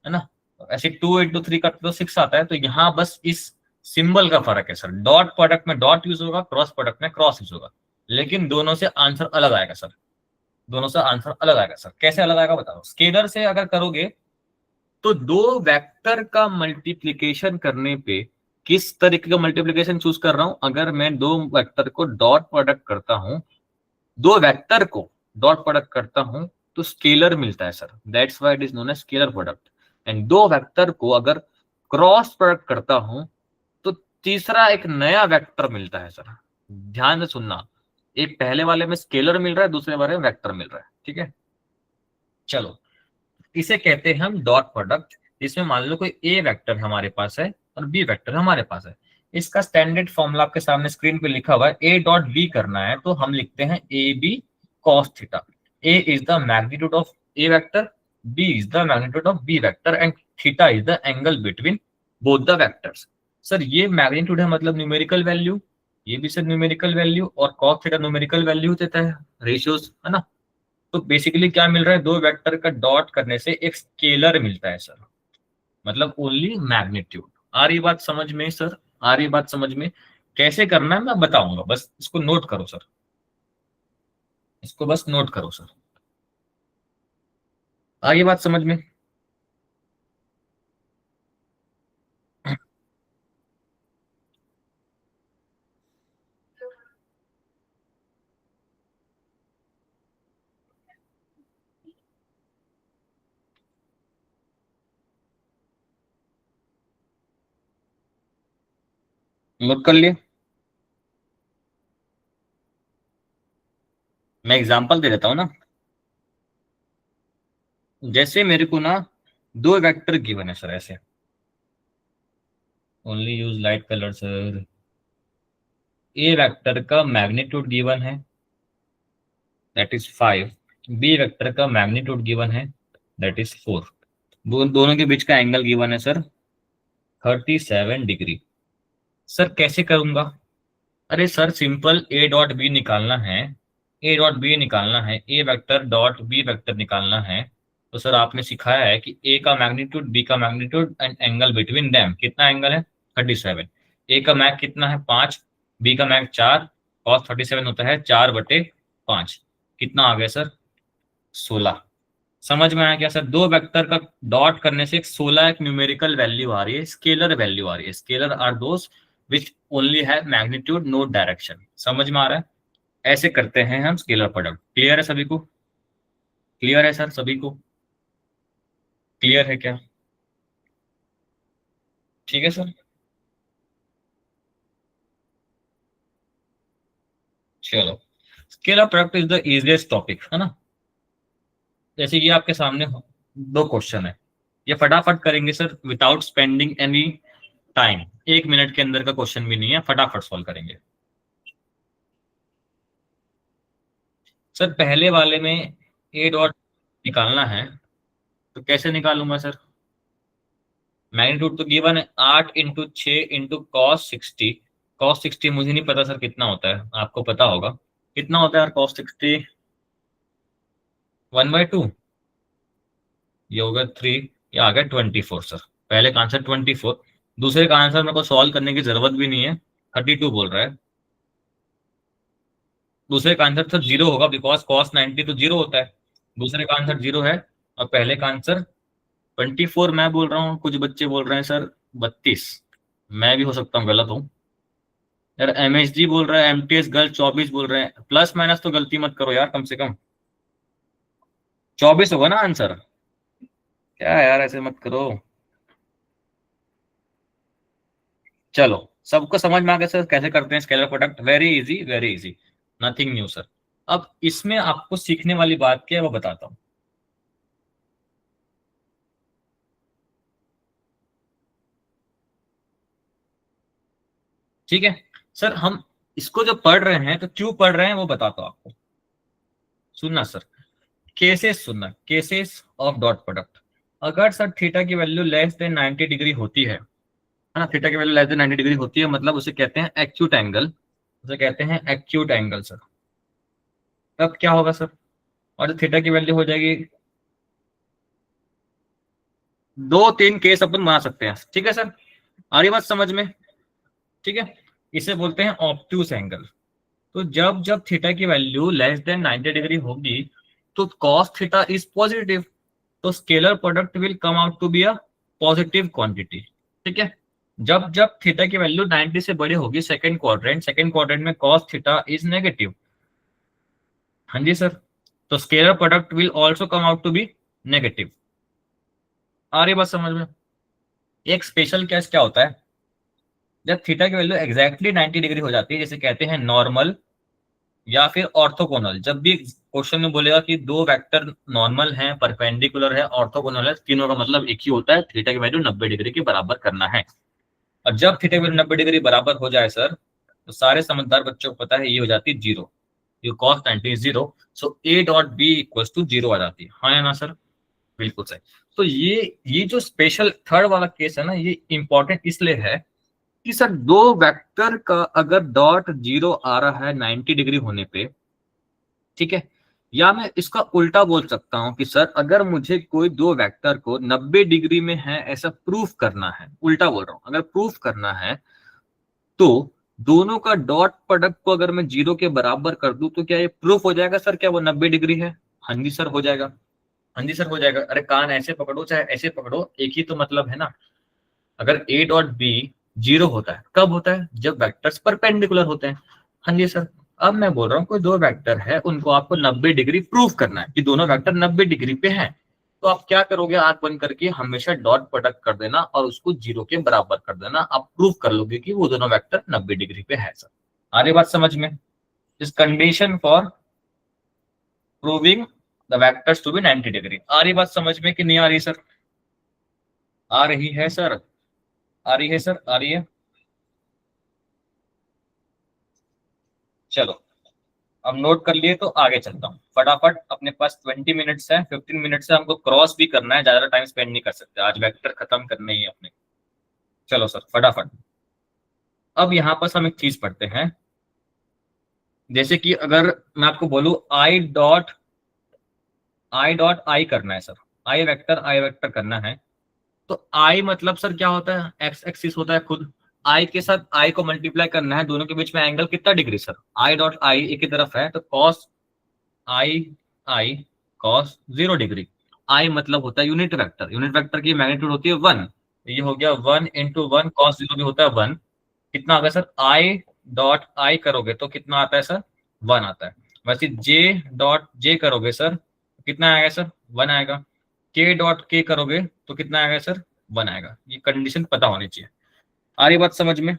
है ना। तो ऐसे 2 into 3 करते तो 6 आता है, तो यहाँ बस इस सिंबल का फर्क है सर, डॉट प्रोडक्ट में डॉट यूज होगा, क्रॉस प्रोडक्ट में क्रॉस यूज होगा, लेकिन दोनों से आंसर अलग आएगा सर, दोनों से आंसर अलग आएगा सर। कैसे अलग आएगा बताओ। स्केलर से अगर करोगे तो दो वेक्टर का मल्टीप्लीकेशन करने पे, किस तरीके का मल्टीप्लीकेशन चूज कर रहा हूं, अगर मैं दो वेक्टर को डॉट प्रोडक्ट करता हूं, दो वेक्टर को डॉट प्रोडक्ट करता हूं तो स्केलर मिलता है sir, that's why it is known as scalar product. And दो वेक्टर को अगर क्रॉस प्रोडक्ट करता हूं तो तीसरा एक नया वेक्टर मिलता है सर। ध्यान से सुनना, एक पहले वाले में स्केलर मिल रहा है, दूसरे वाले में वेक्टर मिल रहा है, ठीक है। चलो इसे कहते हैं हम डॉट प्रोडक्ट। इसमें मान लो कोई ए वेक्टर हमारे पास है और बी वेक्टर हमारे पास है। इसका स्टैंडर्ड फॉर्मूला आपके सामने स्क्रीन पे लिखा हुआ है, ए डॉट बी करना है तो हम लिखते हैं A B cos theta. A is the magnitude of A vector, B is the magnitude of B vector, and theta is the angle between both the vectors. Sir ये magnitude है मतलब numerical value, ये भी sir numerical value, और cos theta numerical value देता है, ratios, है ना। तो बेसिकली क्या मिल रहा है, दो वेक्टर का डॉट करने से एक स्केलर मिलता है सर, मतलब ओनली मैग्नीट्यूड। आ रही बात समझ में सर, आ रही बात समझ में। कैसे करना है मैं बताऊंगा, बस इसको नोट करो सर, इसको बस नोट करो सर। आ रही बात समझ में। नोट कर लिए। मैं एग्जांपल दे देता हूं ना। जैसे मेरे को ना दो वेक्टर गिवन है सर, ऐसे, only use light colour sir. A vector का मैग्नीट्यूड गिवन है, दैट इज 5। बी वेक्टर का मैग्नीट्यूड गिवन है, दैट इज 4। दोनों के बीच का एंगल गिवन है सर 37 डिग्री। सर कैसे करूंगा, अरे sir simple A dot B निकालना है, ए डॉट बी निकालना है, A vector dot B vector निकालना है। तो सर आपने सिखाया है कि ए का मैग्नीट्यूड, बी का magnitude and angle between them, कितना एंगल है 37। ए का मैग कितना है 5, बी का मैग 4, कॉस 37 होता है 4/5, कितना आ गया सर 16। समझ में आया क्या सर? दो वेक्टर का डॉट करने से एक 16 एक न्यूमेरिकल वैल्यू आ रही है, स्केलर वैल्यू आ रही है। Scalar are those which only have magnitude no direction. समझ में आ रहा है? ऐसे करते हैं हम स्केलर प्रोडक्ट। क्लियर है सभी को? क्लियर है सर सभी को? क्लियर है क्या? ठीक है सर, चलो। Scalar product is the easiest topic, है ना? जैसे ये आपके सामने दो क्वेश्चन है, ये फटाफट करेंगे sir without spending any time. 1 minute के अंदर का क्वेश्चन भी नहीं है, फटाफट सॉल्व करेंगे। सर पहले वाले में ए डॉट निकालना है, तो कैसे निकालूंगा सर? मैग्नीट्यूड तो गिवन है 8 × 6 × cos 60। मुझे नहीं पता सर कितना होता है, आपको पता होगा कितना होता है यार cos 60? 1/2, ये होगा 3, ये आ गया 24 सर। पहले का आंसर 24, दूसरे का आंसर मेरे को सॉल्व करने की जरूरत भी नहीं है, 32 बोल रहा है। दूसरे का आंसर सर 0 होगा, बिकॉज cos 90 तो 0 होता है। दूसरे का आंसर 0 है, और पहले का आंसर 24 मैं बोल रहा हूँ, कुछ बच्चे बोल रहे हैं सर 32। मैं भी हो सकता हूँ गलत हूँ यार। MHG बोल रहा है, MTS गर्ल 24 बोल रहे हैं। प्लस माइनस तो गलती मत करो यार, कम से कम 24 होगा ना आंसर। क्या यार ऐसे मत करो। चलो, सबको समझ में आ गया सर कैसे करते हैं scalar product? Very easy, very easy, nothing new sir. अब इसमें आपको सीखने वाली बात क्या है वो बताता हूँ। ठीक है सर, हम इसको जो पढ़ रहे हैं तो क्यों पढ़ रहे हैं वो बताता हूँ आपको। सुनना सर, केसेस सुनना, केसेस ऑफ डॉट प्रोडक्ट। अगर सर थीटा की वैल्यू लेस देन 90 डिग्री होती है ना, थीटा की वैल्यू लेस देन 90 डिग्री होती है, मतलब उसे कहते हैं एक्यूट एंगल। उसे कहते हैं एक्यूट एंगल सर। तब क्या होगा सर? और जो थीटा की वैल्यू हो जाएगी, 2-3 केस अपन बना सकते हैं। ठीक है सर, आ रही बात समझ में? ठीक है, इसे बोलते हैं ऑब्ट्यूस एंगल। तो जब जब थीटा की वैल्यू लेस देन 90 डिग्री होगी तो कॉस थीटा इज पॉजिटिव, तो scalar product will come out to be a positive quantity. ठीक है, जब जब थीटा की वैल्यू 90 से बड़ी होगी, सेकंड क्वाड्रेंट में कॉस थीटा इज नेगेटिव। हाँ जी सर, तो scalar product will also come out to be negative. आ रही बात समझ में? एक स्पेशल केस क्या होता है, जब थीटा की वैल्यू एग्जैक्टली 90 डिग्री हो जाती है, जैसे कहते हैं नॉर्मल या फिर ऑर्थोगोनल। जब भी क्वेश्चन में बोलेगा कि दो वेक्टर नॉर्मल हैं, परपेंडिकुलर है, ऑर्थोगोनल है, तीनों का मतलब एक ही होता है, थीटा की वैल्यू 90 डिग्री के बराबर करना है। और जब थीटा की वैल्यू 90 डिग्री बराबर हो जाए सर, तो सारे समझदार बच्चों को पता है ये हो जाती है 0। ये cos 90 is 0, so A dot B equals to 0 आ जाती है। हाँ या ना सर? बिल्कुल सही। तो ये जो स्पेशल थर्ड वाला केस है ना, ये इंपॉर्टेंट इसलिए है कि सर दो वेक्टर का अगर डॉट 0 आ रहा है 90 डिग्री होने पे, ठीक है, या मैं इसका उल्टा बोल सकता हूं कि सर अगर मुझे कोई दो वेक्टर को 90 डिग्री में है ऐसा प्रूफ करना है, उल्टा बोल रहा हूं, अगर प्रूफ करना है तो दोनों का डॉट प्रोडक्ट को अगर मैं 0 के बराबर कर दूं तो क्या ये प्रूफ हो जाएगा सर क्या वो 90 डिग्री है? हाँ जी सर हो जाएगा। हाँ जी सर हो जाएगा। अरे कान ऐसे पकड़ो चाहे ऐसे पकड़ो, एक ही तो मतलब है ना। अगर ए डॉट बी 0 होता है, कब होता है? जब वेक्टर्स परपेंडिकुलर होते हैं। हाँ जी सर। अब मैं बोल रहा हूँ कोई दो वेक्टर है, उनको आपको 90 डिग्री प्रूफ करना है कि दोनों वेक्टर 90 डिग्री पे हैं। तो आप क्या करोगे, आंख बंद करके हमेशा डॉट प्रोडक्ट कर देना और उसको 0 के बराबर कर देना। आप प्रूफ कर लोगे कि वो दोनों वेक्टर 90 डिग्री पे है सर। आ रही बात समझ में? इस condition for proving the vectors to be 90 degree. आ रही बात समझ में कि नहीं आ रही सर? आ रही है सर? आ रही है सर? आ रही है? चलो, अब नोट कर लिए तो आगे चलता हूँ फटाफट। अपने पास 20 मिनट्स है, 15 मिनट्स है, हमको क्रॉस भी करना है, ज्यादा टाइम स्पेंड नहीं कर सकते आज, वेक्टर खत्म करने ही है अपने। चलो सर फटाफट। अब यहाँ पर हम एक चीज पढ़ते हैं, जैसे कि अगर मैं आपको बोलूं आई करना है सर, आई वेक्टर करना है, तो आई मतलब सर क्या होता है? एक्स एक्सिस होता है खुद। आई के साथ आई को मल्टीप्लाई करना है, दोनों के बीच में एंगल कितना degree sir? I dot I एक ही तरफ है, तो cos I I cos 0 degree. आई मतलब होता है यूनिट वेक्टर, यूनिट वेक्टर की मैग्नीट्यूड होती है 1। ये हो गया 1 × 1 cos 0 भी होता है 1। कितना आ गया सर, आई डॉट आई करोगे तो कितना आता है सर, 1 आता है। वैसे जे डॉट जे करोगे सर तो कितना आएगा सर, 1 आएगा। के डॉट के करोगे तो कितना आएगा सर, 1 आएगा। ये कंडीशन पता होनी चाहिए। आ रही बात समझ में?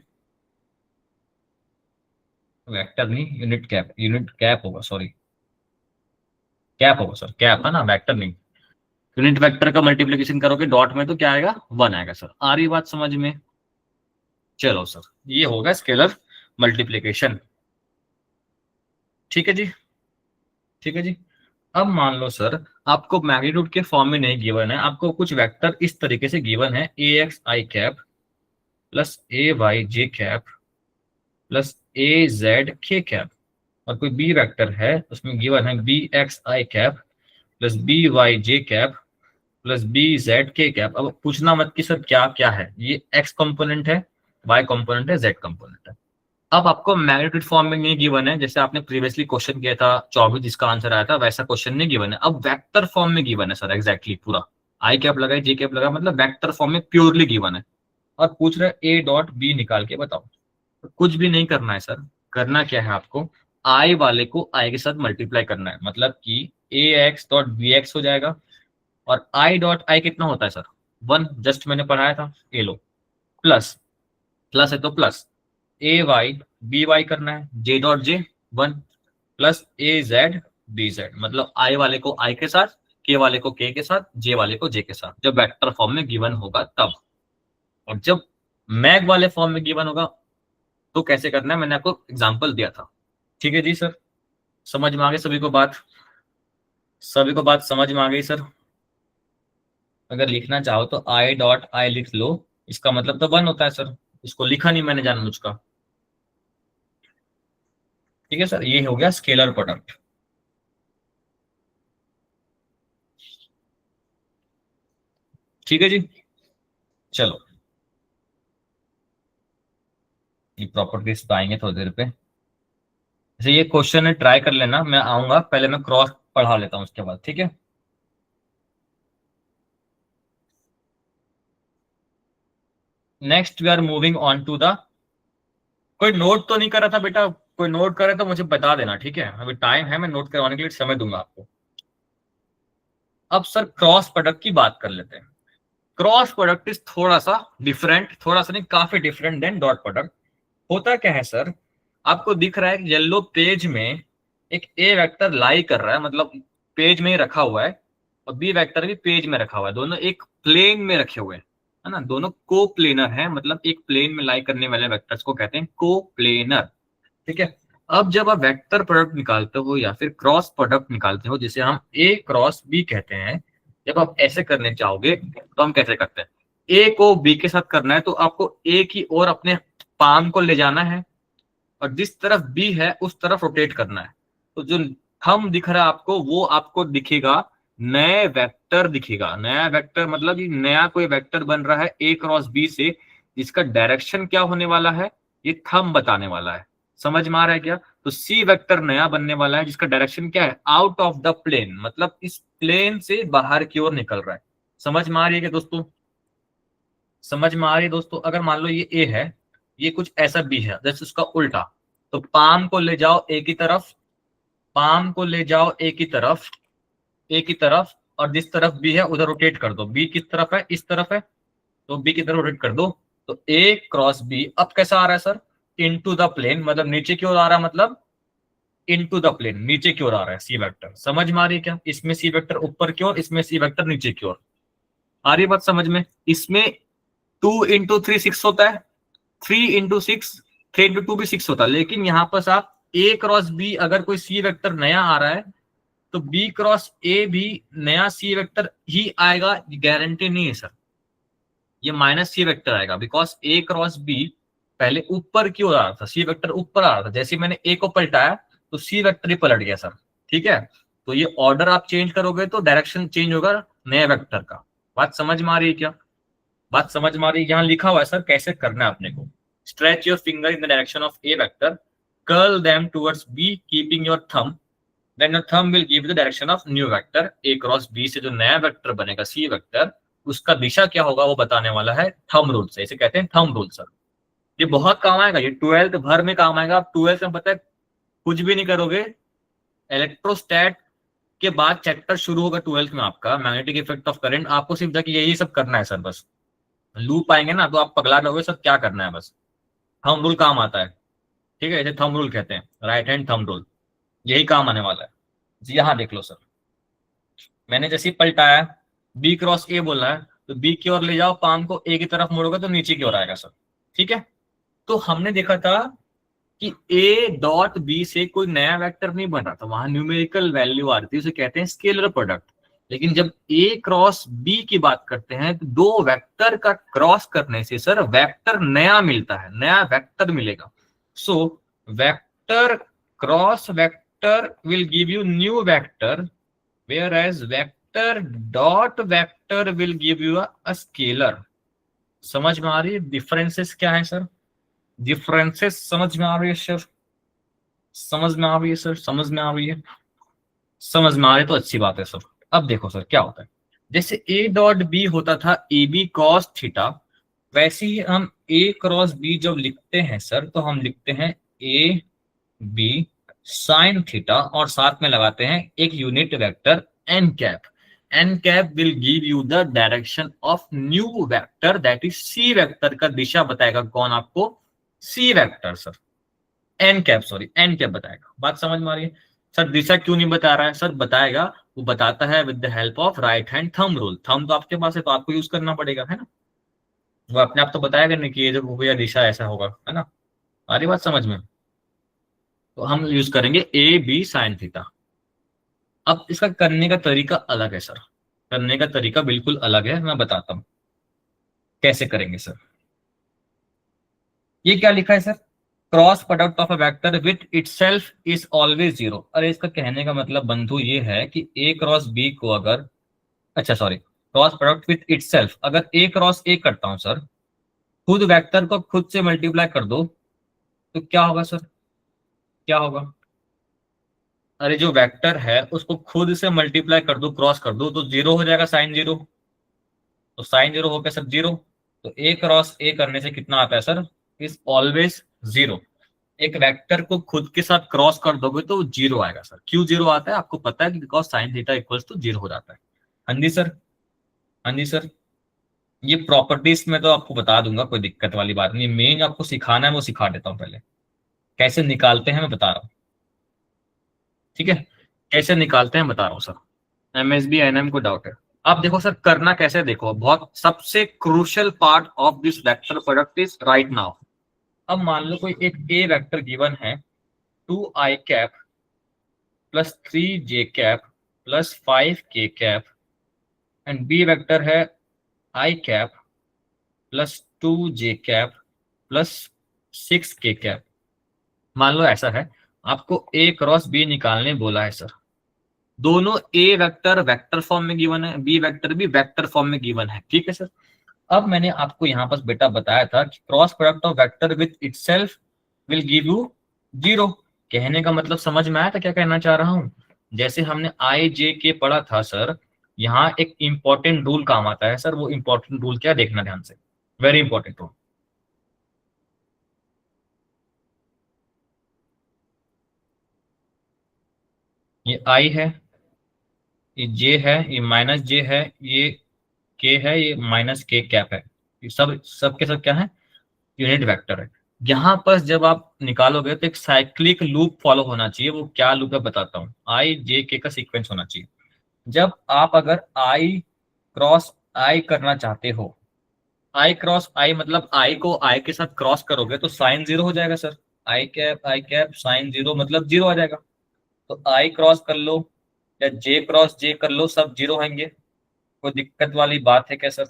वेक्टर नहीं, यूनिट कैप होगा, सॉरी कैप होगा सर, कैप है ना, वेक्टर नहीं। यूनिट वेक्टर का मल्टीप्लीकेशन करोगे डॉट में तो क्या आएगा, 1 आएगा सर। आ रही बात समझ में? चलो सर, ये होगा स्केलर मल्टीप्लीकेशन। ठीक है जी, ठीक है जी। अब मान लो सर आपको मैग्नीट्यूड के फॉर्म में नहीं गिवन है, आपको कुछ वेक्टर इस तरीके से गिवन है, ए एक्स आई कैप प्लस ए वाई जे कैप प्लस ए जेड के कैप। और कोई बी वेक्टर है उसमें गिवन है बी एक्स आई कैप प्लस बी वाई जे कैप प्लस बी जेड के कैप। अब पूछना मत कि सर क्या क्या है, ये एक्स कंपोनेंट है, वाई कंपोनेंट है, जेड कंपोनेंट है। अब आपको मैग्नीट्यूड फॉर्म में नहीं गिवन है, जैसे आपने प्रीवियसली क्वेश्चन किया था 24 जिसका आंसर आया था, वैसा क्वेश्चन नहीं गिवन है। अब वेक्टर फॉर्म में गिवन है सर, एग्जैक्टली पूरा आई कैप लगाए जे कैप लगा, मतलब वेक्टर फॉर्म में प्योरली गिवन है। और पूछ रहे ए डॉट बी निकाल के बताओ। तो कुछ भी नहीं करना है सर, करना क्या है आपको, आई वाले को आई के साथ मल्टीप्लाई करना है, मतलब कि ए एक्स डॉट बी एक्स हो जाएगा। और आई डॉट आई कितना होता है सर, 1, जस्ट मैंने पढ़ाया था, ये लो। प्लस प्लस है तो प्लस ए वाई बी वाई करना है, जे डॉट जे 1 प्लस ए जेड बी जेड, मतलब आई वाले को आई के साथ, के वाले को के के साथ, जे वाले को जे के साथ, जब वेक्टर फॉर्म में गिवन होगा तब। और जब मैग वाले फॉर्म में गिवन होगा तो कैसे करना है, मैंने आपको एग्जांपल दिया था। ठीक है जी सर, समझ में आ गई सभी को बात? सभी को बात समझ में आ गई सर? अगर लिखना चाहो तो आई डॉट आई लिख लो, इसका मतलब तो 1 होता है सर, इसको लिखा नहीं मैंने जानबूझकर। ठीक है सर, ये हो गया स्केलर प्रोडक्ट। ठीक है जी, चलो ये प्रॉपर्टीज तो आएंगे थोड़ी देर पे। जैसे ये क्वेश्चन है, ट्राई कर लेना, मैं आऊंगा, पहले मैं क्रॉस पढ़ा लेता हूँ उसके बाद, ठीक है। Next we are moving on to the, कोई नोट तो नहीं कर रहा था बेटा? कोई नोट करे तो मुझे बता देना, ठीक है, अभी टाइम है, मैं नोट करवाने के लिए समय दूंगा आपको। अब सर क्रॉस प्रोडक्ट की बात कर लेते हैं। क्रॉस प्रोडक्ट इज थोड़ा सा डिफरेंट, थोड़ा सा नहीं, काफी डिफरेंट देन डॉट प्रोडक्ट। होता क्या है सर, आपको दिख रहा है येलो पेज में एक ए वेक्टर लाई कर रहा है, मतलब पेज में ही रखा हुआ है, और बी वेक्टर भी पेज में रखा हुआ है, दोनों एक प्लेन में रखे हुए हैं, है ना, दोनों को प्लेनर है, मतलब एक प्लेन में लाई करने वाले वेक्टर्स को कहते हैं को प्लेनर। ठीक है। अब जब आप वेक्टर प्रोडक्ट निकालते हो या फिर क्रॉस प्रोडक्ट निकालते हो, जिसे हम ए क्रॉस बी कहते हैं, जब आप ऐसे करने चाहोगे तो हम कैसे करते हैं, ए को बी के साथ करना है तो आपको ए की ओर अपने पाम को ले जाना है, और जिस तरफ बी है उस तरफ रोटेट करना है। तो जो थंब दिख रहा है आपको, वो आपको दिखेगा नए वेक्टर दिखेगा। नया वेक्टर मतलब ये नया कोई वेक्टर बन रहा है ए क्रॉस बी से, जिसका डायरेक्शन क्या होने वाला है, ये थंब बताने वाला है। समझ में आ रहा है क्या? तो सी वेक्टर नया बनने वाला है जिसका डायरेक्शन क्या है, आउट ऑफ द प्लेन, मतलब इस प्लेन से बाहर की ओर निकल रहा है। समझ में आ रही है क्या दोस्तों? समझ में आ रही है दोस्तों? अगर मान लो ये ए है, ये कुछ ऐसा बी है, जैसे उसका उल्टा, तो पाम को ले जाओ ए की तरफ, पाम को ले जाओ ए की तरफ, ए की तरफ, और जिस तरफ बी है उधर रोटेट कर दो। बी किस तरफ है, इस तरफ है, तो बी की तरफ रोटेट कर दो। तो ए क्रॉस बी अब कैसा आ रहा है सर, इनटू द प्लेन, मतलब नीचे की ओर आ रहा है, मतलब इनटू द प्लेन, नीचे की ओर आ रहा है सी वेक्टर। समझ में आ रही है क्या? इसमें सी वेक्टर ऊपर की ओर, इसमें सी वेक्टर नीचे की ओर। आ रही है बात समझ में? इसमें 2 × 3 6 होता है, 3 × 6, 3 × 2 भी 6 होता है, लेकिन यहाँ पर आप ए क्रॉस बी, अगर कोई सी वेक्टर नया आ रहा है तो बी क्रॉस ए भी नया सी वेक्टर ही आएगा, गारंटी नहीं है सर, ये माइनस सी वेक्टर आएगा, बिकॉज ए क्रॉस बी पहले ऊपर की ओर आ रहा था, सी वेक्टर ऊपर आ रहा था, जैसे मैंने ए को पलटाया तो सी वेक्टर ही पलट गया सर। ठीक है, तो ये ऑर्डर आप चेंज करोगे तो डायरेक्शन चेंज होगा नए वेक्टर का। बात समझ में आ रही है क्या? बात समझ में आ रही है? यहाँ लिखा हुआ है सर कैसे करना है अपने को। Stretch your finger in the direction of A vector, curl them towards B keeping your thumb then your thumb will give the direction of new vector a cross b से जो नया वेक्टर बनेगा c vector, उसका दिशा क्या होगा वो बताने वाला है थंब रूल से। इसे कहते हैं थंब रूल सर। ये बहुत काम आएगा, ये 12th भर में काम आएगा। आप 12th में पता है कुछ भी नहीं करोगे, इलेक्ट्रोस्टैट के बाद चैप्टर शुरू होगा 12th में आपका मैग्नेटिक इफेक्ट ऑफ करंट। आपको सिर्फ जाके यही सब करना है सर, बस लूप आएंगे ना तो आप पगला रहोगे सब, क्या करना है बस। थंब रूल काम आता है, ठीक है, इसे थंब रूल कहते हैं, राइट हैंड थंब रूल, यही काम आने वाला है जी। यहाँ देख लो सर, मैंने जैसे ही पलटाया बी क्रॉस ए बोला है तो बी की ओर ले जाओ, पाम को ए की तरफ मोड़ोगे तो नीचे की ओर आएगा सर, ठीक है। तो हमने देखा था कि ए डॉट बी से कोई नया वेक्टर नहीं बन रहा था, वहां न्यूमेरिकल वैल्यू आ रही थी, उसे कहते हैं स्केलर प्रोडक्ट। लेकिन जब ए क्रॉस बी की बात करते हैं तो दो वेक्टर का क्रॉस करने से सर वेक्टर नया मिलता है, नया वेक्टर मिलेगा। So vector cross vector will give you new vector, whereas vector dot vector will give you a scalar। समझ में आ रही है डिफरेंसेस क्या है सर? डिफरेंसेस समझ में आ रही है सर? समझ में आ रही है सर? समझ में आ रही है? समझ में आ रही है तो अच्छी बात है सर। अब देखो सर क्या होता है, जैसे a डॉट बी होता था ए बी कॉस थीटा, वैसे ही हम a क्रॉस b जब लिखते हैं सर तो हम लिखते हैं a b साइन थीटा और साथ में लगाते हैं एक unit vector N cap. N cap will give you the direction of new vector that is C vector का दिशा बताएगा कौन आपको? C vector sir, N cap, sorry N cap बताएगा। बात समझ में आ रही है सर? दिशा क्यों नहीं बता रहा है सर? बताएगा, वो बताता है with the help of right hand thumb rule. Thumb तो आपके पास है तो आपको यूज करना पड़ेगा, है ना। वो अपने आप तो बताएगा नहीं कि ये जो भैया दिशा ऐसा होगा, है ना। आ रही बात समझ में? तो हम यूज करेंगे ए बी साइन थीटा। अब इसका करने का तरीका अलग है सर, करने का तरीका बिल्कुल अलग है, मैं बताता हूं कैसे करेंगे सर। ये क्या लिखा है sir? Cross product of a vector with itself is always zero. अरे इसका कहने का मतलब बंधु ये है कि ए क्रॉस बी को अगर, अच्छा sorry, cross product with itself, अगर ए क्रॉस ए करता हूं सर, खुद वेक्टर को खुद से मल्टीप्लाई कर दो तो क्या होगा सर? क्या होगा? अरे जो वेक्टर है उसको खुद से मल्टीप्लाई कर दो, क्रॉस कर दो तो जीरो हो जाएगा, साइन जीरो। तो साइन जीरो हो गया सर जीरो। तो ए क्रॉस ए करने से कितना आता है सर? Is always zero. एक वेक्टर को खुद के साथ क्रॉस कर दोगे तो जीरो आएगा सर। क्यों जीरो आता है आपको पता है कि because sine theta equals to zero हो जाता है। हाँ जी सर, हाँ जी सर। ये प्रॉपर्टीज में तो आपको बता दूंगा, कोई दिक्कत वाली बात नहीं। मेन आपको सिखाना है वो सिखा देता हूँ, पहले कैसे निकालते हैं मैं बता रहा हूँ, ठीक है। कैसे निकालते हैं बता रहा हूँ सर। एमएसबी एनएम को डाउट है। अब देखो सर करना कैसे, देखो बहुत सबसे crucial part of this vector product is right now. अब मान लो कोई एक ए वेक्टर गिवन है 2i cap plus 3j cap plus 5k cap and B vector है i cap plus 2j cap plus 6k cap. मान लो ऐसा है, आपको a क्रॉस b निकालने बोला है सर। दोनों ए वेक्टर वेक्टर फॉर्म में गिवन है, बी वेक्टर भी वेक्टर फॉर्म में गिवन है, ठीक है सर। अब मैंने आपको यहाँ पर बेटा बताया था कि cross product of vector with itself will give you zero. कहने का मतलब समझ में आया था क्या कहना चाह रहा हूँ? जैसे हमने आई जे के पढ़ा था सर, यहाँ एक इंपॉर्टेंट रूल काम आता है सर। वो इंपॉर्टेंट रूल क्या, देखना ध्यान से, वेरी इंपॉर्टेंट रूल। ये आई है, ये जे है, ये माइनस जे है, ये के है, ये माइनस के कैप है। ये सब सब के सब क्या है? यूनिट वेक्टर है। यहाँ पर जब आप निकालोगे तो एक साइक्लिक लूप फॉलो होना चाहिए। वो क्या लूप है बताता हूँ। आई जे के का सीक्वेंस होना चाहिए। जब आप अगर आई क्रॉस आई करना चाहते हो, आई क्रॉस आई मतलब आई को आई के साथ क्रॉस करोगे तो साइन जीरो हो जाएगा सर। आई कैप साइन जीरो मतलब जीरो आ जाएगा। तो आई क्रॉस कर लो या जे क्रॉस जे कर लो, सब जीरो होंगे। कोई दिक्कत वाली बात है क्या सर?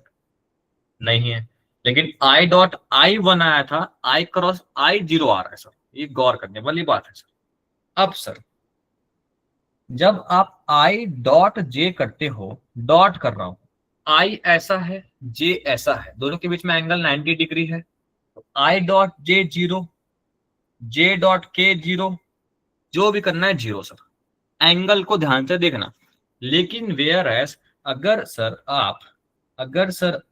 नहीं है। लेकिन आई डॉट आई वन आया था, आई क्रॉस आई जीरो आ रहा है सर, ये गौर करने वाली बात है सर। अब सर जब आप आई डॉट जे करते हो, डॉट कर रहा हूं, आई ऐसा है जे ऐसा है, दोनों के बीच में एंगल 90 डिग्री है। तो I dot J zero, J dot के जीरो, जो भी करना है जीरो सर। एंगल को ध्यान से देखना। लेकिन वेयर एज अगर सर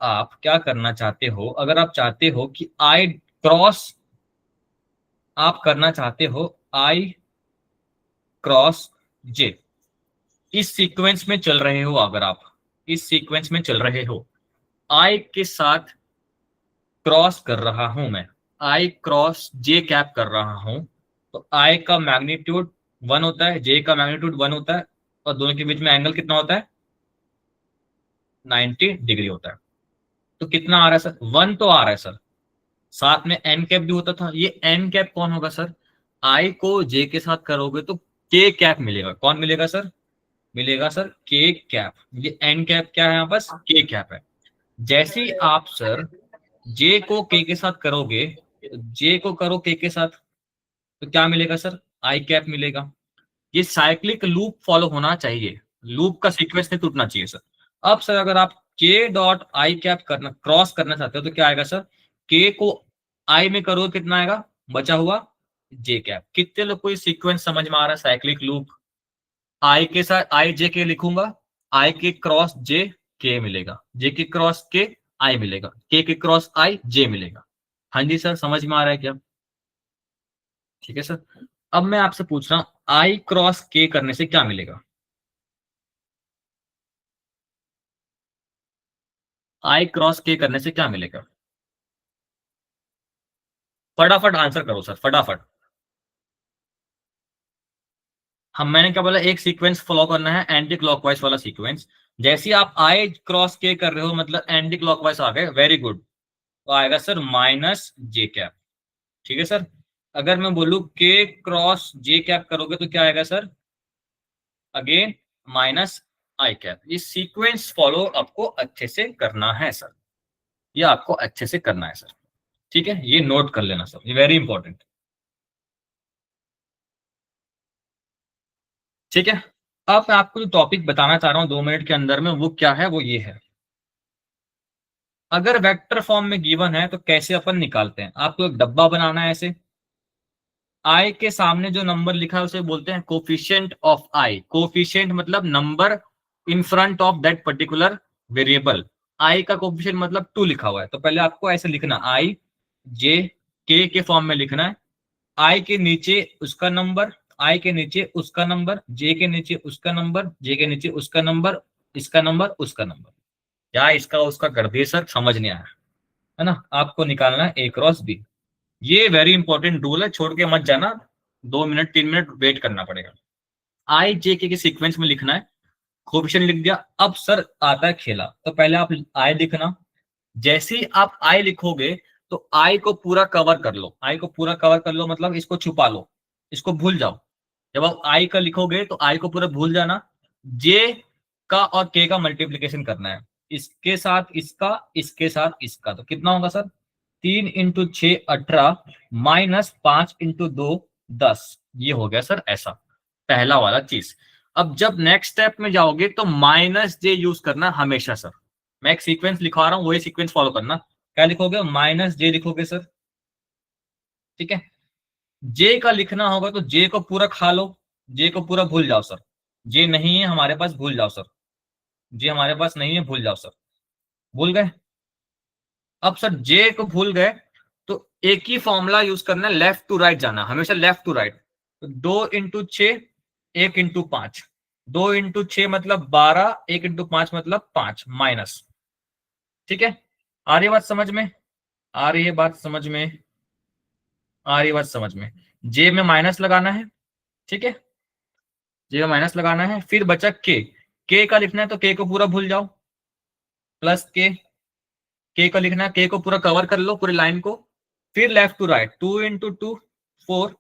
आप क्या करना चाहते हो, अगर आप चाहते हो कि आई क्रॉस, आप करना चाहते हो आई क्रॉस जे, इस सीक्वेंस में चल रहे हो, अगर आप इस सीक्वेंस में चल रहे हो, आई के साथ क्रॉस कर रहा हूं मैं, आई क्रॉस जे कैप कर रहा हूं, तो आई का मैग्नीट्यूड 1 होता है, जे का मैग्नीट्यूड 1 होता है, और दोनों के बीच में एंगल कितना होता है, 90 डिग्री होता है। तो कितना आ रहा है सर, 1 तो आ रहा है सर, साथ में एन कैप भी होता था। ये एन कैप कौन होगा सर, आई को जे के साथ करोगे तो के कैप मिलेगा। कौन मिलेगा सर, मिलेगा सर के कैप। ये एन कैप क्या है, यहाँ पास के कैप है। जैसे ही आप सर जे को के साथ करोगे, जे को करो के साथ, तो क्या मिलेगा सर, आई कैप मिलेगा। ये साइक्लिक लूप फॉलो होना चाहिए, लूप का सीक्वेंस नहीं टूटना चाहिए सर। अब सर अगर आप के डॉट आई कैप करना, क्रॉस करना चाहते हो, तो क्या आएगा सर, के को आई में करो कितना आएगा, बचा हुआ जे कैप। कितने लोग को ये सीक्वेंस समझ में आ रहा है, साइक्लिक लूप। आई के साथ आई जे के लिखूंगा, आई के क्रॉस जे के मिलेगा, जे के क्रॉस के आई मिलेगा, के क्रॉस आई जे मिलेगा। हाँ जी सर, समझ में आ रहा है क्या, ठीक है सर। अब मैं आपसे पूछ रहा हूं आई क्रॉस के करने से क्या मिलेगा, आई क्रॉस के करने से क्या मिलेगा, फटाफट आंसर करो सर, फटाफट। हम, मैंने क्या बोला, एक सीक्वेंस फॉलो करना है, एंटी क्लॉकवाइज वाला सीक्वेंस। जैसे ही आप आई क्रॉस के कर रहे हो, मतलब एंटी क्लॉकवाइज आ गए, वेरी गुड, तो आएगा सर माइनस जे कैप, ठीक है सर। अगर मैं बोलूं के क्रॉस जे कैप करोगे तो क्या आएगा सर, अगेन माइनस आई कैप। ये सीक्वेंस फॉलो आपको अच्छे से करना है सर, ये आपको अच्छे से करना है सर, ठीक है। ये नोट कर लेना सर, ये वेरी इंपॉर्टेंट, ठीक है। अब मैं आपको जो टॉपिक बताना चाह रहा हूं 2 मिनट के अंदर में, वो क्या है, वो ये है, अगर वेक्टर फॉर्म में गिवन है तो कैसे अपन निकालते हैं। आपको एक डब्बा बनाना है ऐसे, आई के सामने जो नंबर लिखा है उसे बोलते हैं कोफिशिएंट ऑफ आई। कोफिशिएंट मतलब number in front of that particular variable. I का कोफिशिएंट मतलब 2 लिखा हुआ है, तो पहले आपको ऐसे लिखना, आई जे के फॉर्म में लिखना है। आई के नीचे उसका नंबर, आई के नीचे उसका नंबर, जे के नीचे उसका नंबर, जे के नीचे उसका नंबर, इसका नंबर, उसका नंबर। क्या इसका उसका कर दिए सर, समझ नहीं आया है ना। आपको निकालना है ए क्रॉस बी। ये वेरी इंपॉर्टेंट रूल है, छोड़ के मत जाना, 2 मिनट 3 मिनट वेट करना पड़ेगा। आई जे के सीक्वेंस में लिखना है, कोफिशिएंट लिख दिया। अब सर आता है खेला, तो पहले आप आई लिखना। जैसे ही आप आई लिखोगे तो आई को पूरा कवर कर लो, आई को पूरा कवर कर लो मतलब इसको छुपा लो, इसको भूल जाओ। जब आप आई का लिखोगे तो आई को पूरा भूल जाना। जे का और के का मल्टीप्लीकेशन करना है, इसके साथ इसका, इसके साथ इसका, तो कितना होगा सर, 3 × 6 18 -5 × 2 10। ये हो गया सर ऐसा, पहला वाला चीज। अब जब नेक्स्ट स्टेप में जाओगे तो माइनस जे यूज करना हमेशा सर। मैं एक सीक्वेंस लिखवा रहा हूं, वही सीक्वेंस फॉलो करना। क्या लिखोगे, माइनस जे लिखोगे सर, ठीक है। जे का लिखना होगा तो जे को पूरा खा लो, जे को पूरा भूल जाओ सर। जे नहीं है हमारे पास, भूल जाओ सर, जे हमारे पास नहीं है, भूल जाओ सर। भूल गए, अब सर जे को भूल गए तो एक ही फॉर्मूला यूज करना है, लेफ्ट टू राइट जाना, हमेशा लेफ्ट टू राइट। तो 2 × 6 1 × 5, 2 × 6 मतलब 12, 1 × 5 मतलब 5 माइनस, ठीक है। आ रही बात समझ में, आ रही है बात समझ में, आ रही बात समझ में। जे में माइनस लगाना है, ठीक है, जे में माइनस लगाना है। फिर बचा के का लिखना है तो के को पूरा भूल जाओ, प्लस के का लिखना है, के को पूरा कवर कर लो पूरी लाइन को। फिर लेफ्ट टू राइट, 2 × 2 4,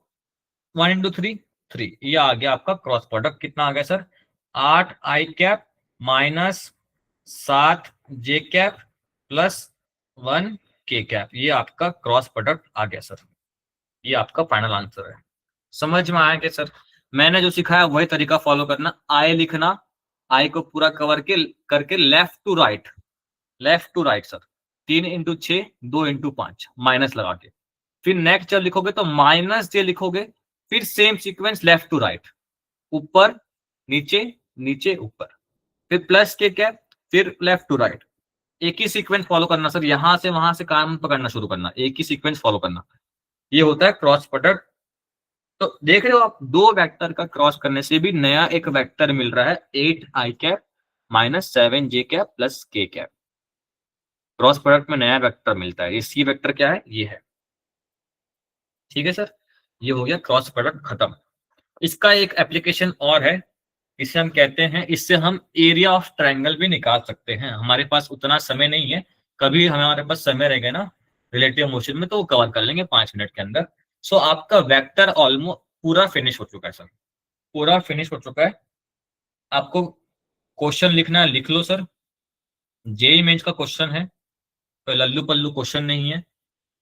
1 × 3 3। ये आ गया आपका क्रॉस प्रोडक्ट। कितना आ गया सर, 8 आई कैप -7 जे कैप +1 के कैप। ये आपका क्रॉस प्रोडक्ट आ गया सर, ये आपका फाइनल आंसर है। समझ में आया कि सर मैंने जो सिखाया वही तरीका फॉलो करना, आई लिखना, आई को पूरा कवर के करके left to right, left to right sir, 3 × 6 2 × 5 minus लगा के। फिर नेक्स्ट जब लिखोगे तो माइनस जे लिखोगे, फिर same sequence left to right, ऊपर नीचे नीचे ऊपर, फिर प्लस के कैप, फिर लेफ्ट टू राइट। एक ही सीक्वेंस फॉलो करना सर, यहां से वहां से काम पकड़ना शुरू करना, एक ही सीक्वेंस फॉलो करना। ये होता है क्रॉस प्रोडक्ट। तो देख रहे हो आप, दो वेक्टर का क्रॉस करने से भी नया एक वेक्टर मिल रहा है, 8 i cap minus 7 j cap plus k cap. Cross product में नया वेक्टर मिलता है, इसकी वेक्टर क्या है, ये है। ठीक है सर, ये हो गया क्रॉस प्रोडक्ट खत्म। इसका एक एप्लीकेशन और है, इसे हम कहते हैं, इससे हम एरिया ऑफ ट्रायंगल भी निकाल सकते हैं। हमारे पास उतना समय नहीं है, कभी हमारे पास समय रहेगा ना रिलेटिव मोशन में, तो वो कवर कर लेंगे 5 मिनट के अंदर। सो आपका वेक्टर ऑलमोस्ट पूरा फिनिश हो चुका है सर, पूरा फिनिश हो चुका है। आपको क्वेश्चन लिखना है, लिख लो सर। जेई मेंस का क्वेश्चन है, तो लल्लू पल्लू क्वेश्चन नहीं है।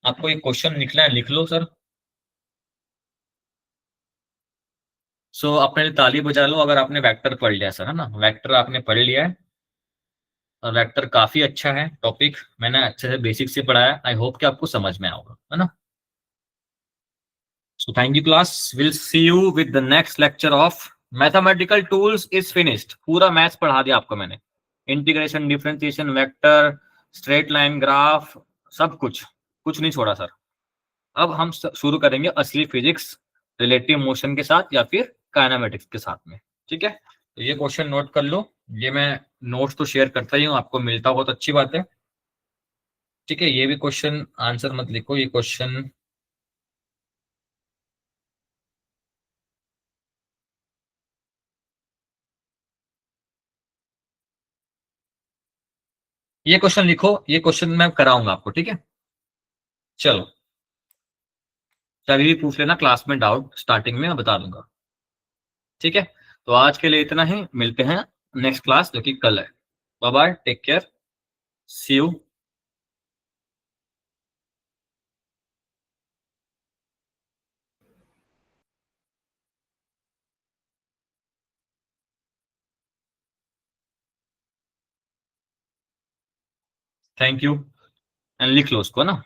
आपको एक क्वेश्चन लिखना है, लिख लो सर। सो अपने लिए ताली बजा लो अगर आपने वेक्टर पढ़ लिया सर, है ना, वेक्टर आपने पढ़ लिया है। और वेक्टर काफी अच्छा है टॉपिक, मैंने अच्छे से बेसिक से पढ़ाया, आई होप कि आपको समझ में आएगा, है ना। So thank you class, will see you with the next lecture of mathematical tools is finished. पूरा मैथ्स पढ़ा दिया आपको मैंने, integration, differentiation, vector, straight line, graph, सब कुछ, कुछ नहीं छोड़ा सर। अब हम शुरू करेंगे असली फिजिक्स रिलेटिव मोशन के साथ या फिर काइनेमेटिक्स के साथ में। ठीक है, तो ये क्वेश्चन नोट कर लो। ये मैं नोट्स तो शेयर करता ही हूँ, आपको मिलता बहुत अच्छी बात है। ठीक है, ये भी क्वेश्चन आंसर मत लिखो, ये क्वेश्चन ये क्वेश्चन लिखो, ये क्वेश्चन मैं कराऊंगा आपको। ठीक है, चलो, कभी भी पूछ लेना क्लास में डाउट, स्टार्टिंग में मैं बता दूंगा। ठीक है, तो आज के लिए इतना ही, मिलते हैं नेक्स्ट क्लास जो कि कल है। Bye bye, take care, see you. Thank you, and लिख लो उसको ना।